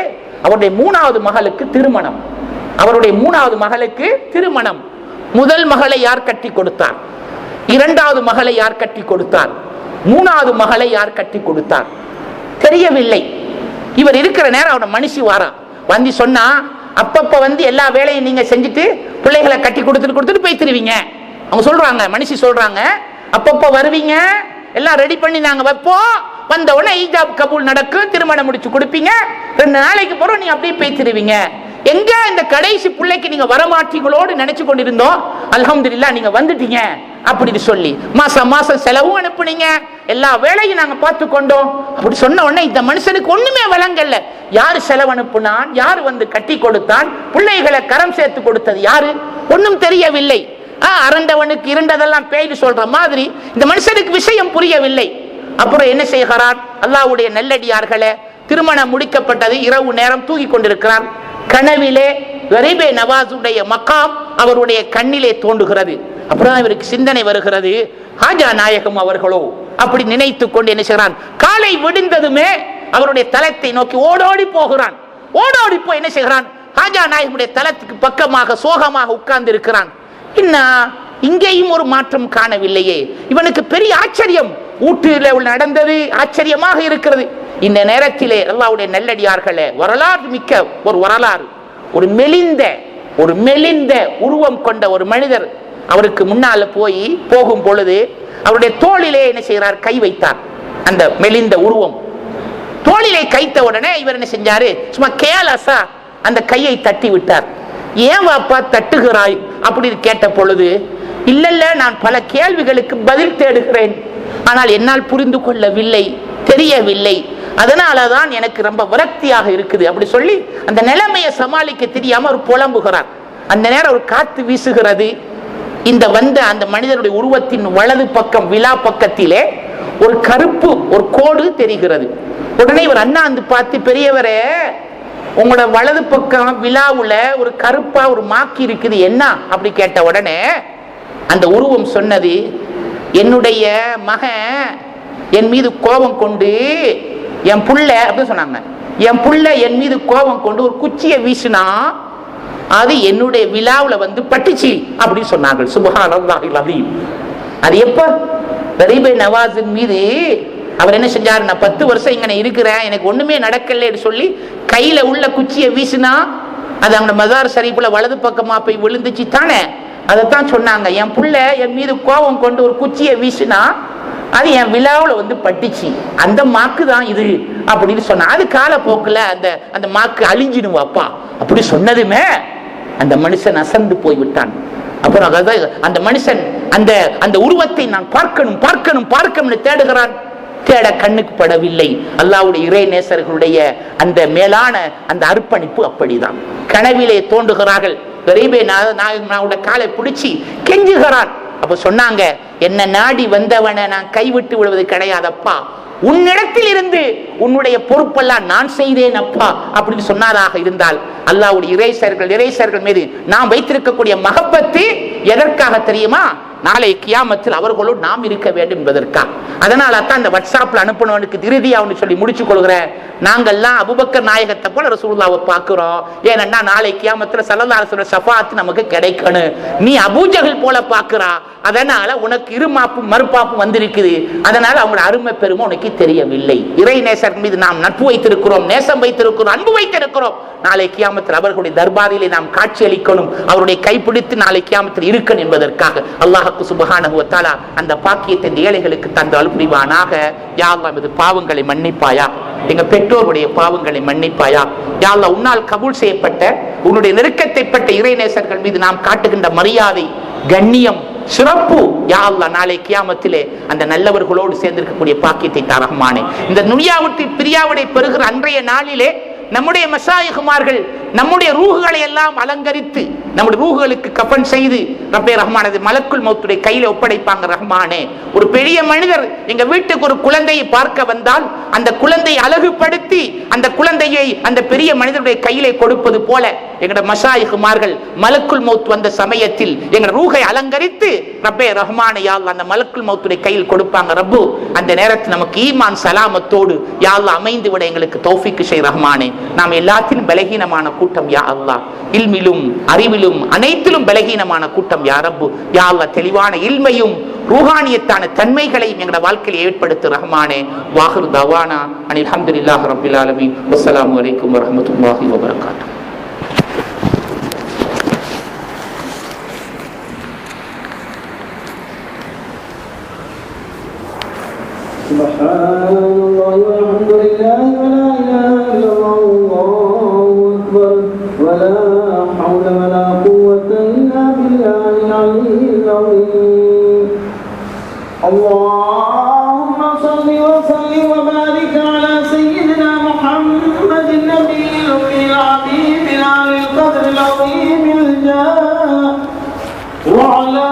Speaker 2: அவருடைய 3வது மகளுக்கு திருமணம். அவருடைய 3வது மகளுக்கு திருமணம். முதல் மகளை யார் கட்டி கொடுத்தார்? 2வது மகளை யார் கட்டி கொடுத்தார்? 3வது மகளை யார் கட்டி கொடுத்தார்? தெரியவில்லை. இவர் இருக்கிற நேரம் அவன மனுஷி வாரா வந்து சொன்னா, அப்பப்ப வந்து எல்லா வேலையும் நீங்க செஞ்சுட்டு பிள்ளைகளை கட்டி கொடுத்துட்டு போய்த்திருவீங்க. அவங்க சொல்றாங்க, மனுஷி சொல்றாங்க, அப்பப்ப வருவீங்க, எல்லாம் ரெடி பண்ணி நாங்க வைப்போம், வந்த உடனே ஈஜாப் கபூல் நடக்கும், திருமணம் முடிச்சு கொடுப்பீங்க, 2 நாளைக்கு போறோம் நீங்க அப்படியே பேசிடுவீங்க. எங்க இந்த கடைசி பிள்ளைக்கு நீங்க வரமாட்டீங்களோடு நினைச்சு கொண்டிருந்தோம், அல்ஹம்துலில்லாஹ் நீங்க வந்துட்டீங்க அப்படின்னு சொல்லி மாசம் மாசம் செலவும் அனுப்புனீங்க, எல்லா வேலையும் நாங்க பார்த்து கொண்டோம் அப்படி சொன்ன உடனே இந்த மனுஷனுக்கு ஒண்ணுமே வழங்கல. யாரு செலவு அனுப்புனான், யாரு வந்து கட்டி கொடுத்தான், பிள்ளைகளை கரம் சேர்த்து கொடுத்தது யாரு, ஒன்னும் தெரியவில்லை. அரண்டவனுக்கு இருண்டதெல்லாம் பேய்னு சொல்ற மாதிரி இந்த மனுஷனுக்கு விஷயம் புரியவில்லை. அப்புறம் என்ன செய்கிறார்? அல்லாஹ்வுடைய நல்லடியார்களே, திருமணம் முடிக்கப்பட்டது, இரவு நேரம் தூங்கி கொண்டிருக்கிறார். கனவிலே கரீபே நவாஸுடைய மகாம் அவருடைய கண்ணிலே தோன்றுகிறது. அப்புறம் இவருக்கு சிந்தனை வருகிறது, ஹாஜா நாயகம் அவர்களோ அப்படி நினைத்து கொண்டு என்ன செய்கிறான், காலை விடுந்ததுமே அவருடைய தலத்தை நோக்கி ஓடோடி போகிறான். ஓடோடி போய் என்ன செய்கிறான், ஹாஜா நாயகமுடைய தலத்துக்கு பக்கமாக சோகமாக உட்கார்ந்து இருக்கிறான். என்ன இங்கேயும் ஒரு மாற்றம் காணவில்லையே. இவனுக்கு பெரிய ஆச்சரியம், ஊட்டில் நடந்தது ஆச்சரியமாக இருக்கிறது. இந்த நேரத்திலே அல்லாஹ்வுடைய நல்லடியார்களே, வரலாறு மிக்க ஒரு வரலாறு, ஒரு மெலிந்த உருவம் கொண்ட ஒரு மனிதர் அவருக்கு முன்னால போகும் பொழுது அவருடைய தோளிலே என்ன செய்கிறார், கை வைத்தார். அந்த மெலிந்த உருவம் தோளிலே கைத்த உடனே இவர் என்ன செஞ்சாரு, சும்மா கேலஸா அந்த கையை தட்டி விட்டார். ஏன் வாப்பா தட்டுகிறாய் அப்படின்னு கேட்ட பொழுது, இல்ல நான் பல கேள்விகளுக்கு பதில் தேடுகிறேன், ஆனால் என்னால் புரிந்து கொள்ளவில்லை, தெரியவில்லை, அதனாலதான் எனக்கு ரொம்ப விரக்தியாக இருக்குது அப்படி சொல்லி அந்த நிலைமையை சமாளிக்க தெரியாம ஒரு புலம்புகிறார். அந்த நேரம் ஒரு காத்து வீசுகிறது. இந்த அந்த மனிதனுடைய உருவத்தின் வலது பக்கம் விழா பக்கத்திலே ஒரு கருப்பு ஒரு கோடு தெரிகிறது. உடனே இவர் அண்ணாந்து பார்த்து, பெரியவரே உங்களோட வலது பக்கம் விழாவுல ஒரு கருப்பா ஒரு மாக்கி இருக்குது, என்ன அப்படி கேட்ட உடனே அந்த உருவம் சொன்னது, என்னுடைய மகன் என் மீது கோபம் கொண்டு என் புள்ள அப்படின்னு சொன்னாங்க, என் புள்ள என் மீது கோபம் கொண்டு ஒரு குச்சியை வீசினா அது என்னுடைய விழாவுல வந்து பட்டுச்சு அப்படின்னு சொன்னார்கள். சுப்ஹானல்லாஹில் அஸீம். அது எப்ப கரீபே நவாஸின் மீது அவர் என்ன செஞ்சாரு, நான் 10 வருஷம் இங்க இருக்கிறேன், எனக்கு ஒண்ணுமே நடக்கலன்னு சொல்லி கையில உள்ள குச்சியை வீசினா அது அவங்க மஸார் ஷரீஃப்ல வலது பக்கமா போய் விழுந்துச்சு தானே. அதைத்தான் சொன்னாங்க, என் புள்ள என் மீது கோபம் கொண்டு ஒரு குச்சியை வீசினா அது என் விழாவுல வந்து பட்டுச்சு, அந்த மாக்கு தான் இது அப்படின்னு சொன்ன. அது காலப்போக்குல அந்த மாக்கு அழிஞ்சிடுவாப்பா அப்படி சொன்னதுமே அந்த மனுஷன் அசந்து போய் விட்டான். அப்புறம் அந்த மனுஷன் அந்த உருவத்தை நான் பார்க்கணும் தேடுகிறான். தேட கண்ணுக்கு படவில்லை. அல்லாஹ்வுடைய இறை நேசர்களுடைய அந்த மேலான அந்த அர்ப்பணிப்பு அப்படிதான். கனவிலே தோன்றுகிறார்கள். கரீபே நாயகனுடைய காலை பிடிச்சி கெஞ்சுகிறான். அப்ப சொன்னாங்க, என்ன நாடி வந்தவனை நான் கைவிட்டு விடுவது கிடையாதப்பா, உன்னிடத்தில் இருந்து உன்னுடைய பொறுப்பெல்லாம் நான் செய்தேன் அப்பா அப்படின்னு சொன்னதாக இருந்தால், அல்லாஹ்வுடைய இறைசர்கள் மீது நாம் வைத்திருக்கக்கூடிய மஹப்பத்து எதற்காக தெரியுமா? நாளை கியாமத்தில் அவர்களோடு நாம் இருக்க வேண்டும் என்பதற்காக. அதனால தான் இந்த வாட்ஸ்அப்ல அனுப்பினவனுக்கு இறுதியா அவனு சொல்லி முடிச்சு கொள்கிறேன், நாங்கள்லாம் அபூபக்கர் நாயகத்தை போல ரசூலுல்லாஹ்வை பார்க்கிறோம். ஏன்னா நாளை கியாமத்தில் ஸல்லல்லாஹு அலைஹி வஸல்லம் ஷஃபாஅத் நமக்கு கிடைக்கணும். நீ அபூஜஹல் போல பார்க்கிறா, அதனால உனக்கு இருமாப்பும் மறுப்பாப்பும் வந்திருக்குது. அதனால அவங்களோட அருமை பெருமை உனக்கு தெரியவில்லை. இறை நேசர் மீது நாம் நட்பு வைத்திருக்கிறோம், நேசம் வைத்திருக்கிறோம், அன்பு வைத்திருக்கிறோம். நாளை கியாமத்தில் அவர்களுடைய தர்பாரிலே நாம் காட்சி அளிக்கணும், அவருடைய கைப்பிடித்து நாளை கியாமத்தில் இருக்கணும் என்பதற்காக அல்லாஹ் சுப்ஹானஹு வ தஆலா அந்த பாக்கியத்தை ஏழைகளுக்கு தந்து அருள்புரிவானாக. யா அல்லாஹ் இது பாவங்களை மன்னிப்பாயா, எங்க பெற்றோருடைய பாவங்களை மன்னிப்பாயா. யா அல்லாஹ் உன்னால் கபூல் செய்யப்பட்ட உன்னுடைய நெருக்கத்தை பெற்ற இறைநேசர்கள் மீது நாம் காட்டுகின்ற மரியாதை, கண்ணியம், சிறப்பு யா அல்லாஹ் நாளை கியாமத்திலே அந்த நல்லவர்களோடு சேர்ந்திருக்கக்கூடிய பாக்கியத்தை தரஹ்மானே. இந்த துனியாவுக்கு பிரியாவிடை பெறுகிற அன்றைய நாளிலே நம்முடைய மஷாயிகுமார்கள் நம்முடைய ரூஹுகளை எல்லாம் அலங்கரித்து நம்முடைய ரூஹுகளுக்கு கஃபன் செய்து ரப்பே ரஹ்மானது மலக்குல் மௌத்துடைய கையில ஒப்படைப்பாங்க. ரஹ்மானே, ஒரு பெரிய மனிதர் எங்க வீட்டுக்கு ஒரு குழந்தையை பார்க்க வந்தால் அந்த குழந்தையை அழகுபடுத்தி அந்த குழந்தையை அந்த பெரிய மனிதருடைய கையிலே கொடுப்பது போல எங்கட மஷாயிகுமார்கள் மலக்குல் மௌத் வந்த சமயத்தில் எங்க ரூஹை அலங்கரித்து ரப்பே ரஹ்மானே யா அல்லாஹ் அந்த மலக்குல் மௌத்துடைய கையில் கொடுப்பாங்க. ரப்பு, அந்த நேரத்தில் நமக்கு ஈமான் சலாமத்தோடு யா அல்லாஹ் அமைந்து விட எங்களுக்கு தௌஃபீக் செய் ரஹ்மானே. நாம் எல்லாத்திலும் பலகீனமான கூட்டம் யா அல்லாஹ், இல்மிலும் அறிவிலும் அனைத்திலும் பலகீனமான கூட்டம் யா ரப்பு. யா அல்லாஹ் தெளிவான இல்மையும் ரூஹானியத்தான தன்மைகளையும் எங்களோட வாழ்க்கையில் ஏற்படுத்து ரஹ்மானே. வாஹிரு தவானா அனில் ஹம்துலில்லாஹி ரப்பில் ஆலமீன். வஸ்ஸலாமு அலைக்கும் வரஹ்மத்துல்லாஹி வபரகாத்துஹு.
Speaker 3: Subhanallah walhamdulillah wa la ilaha illallah wallahu akbar wa la hawla wa la quwwata illa billahil aliyyil azim. Allahumma salli wa sallim wa barik ala sayyidina Muhammadin nabiyil ummiyil habib al qadr al azim al jah wa ala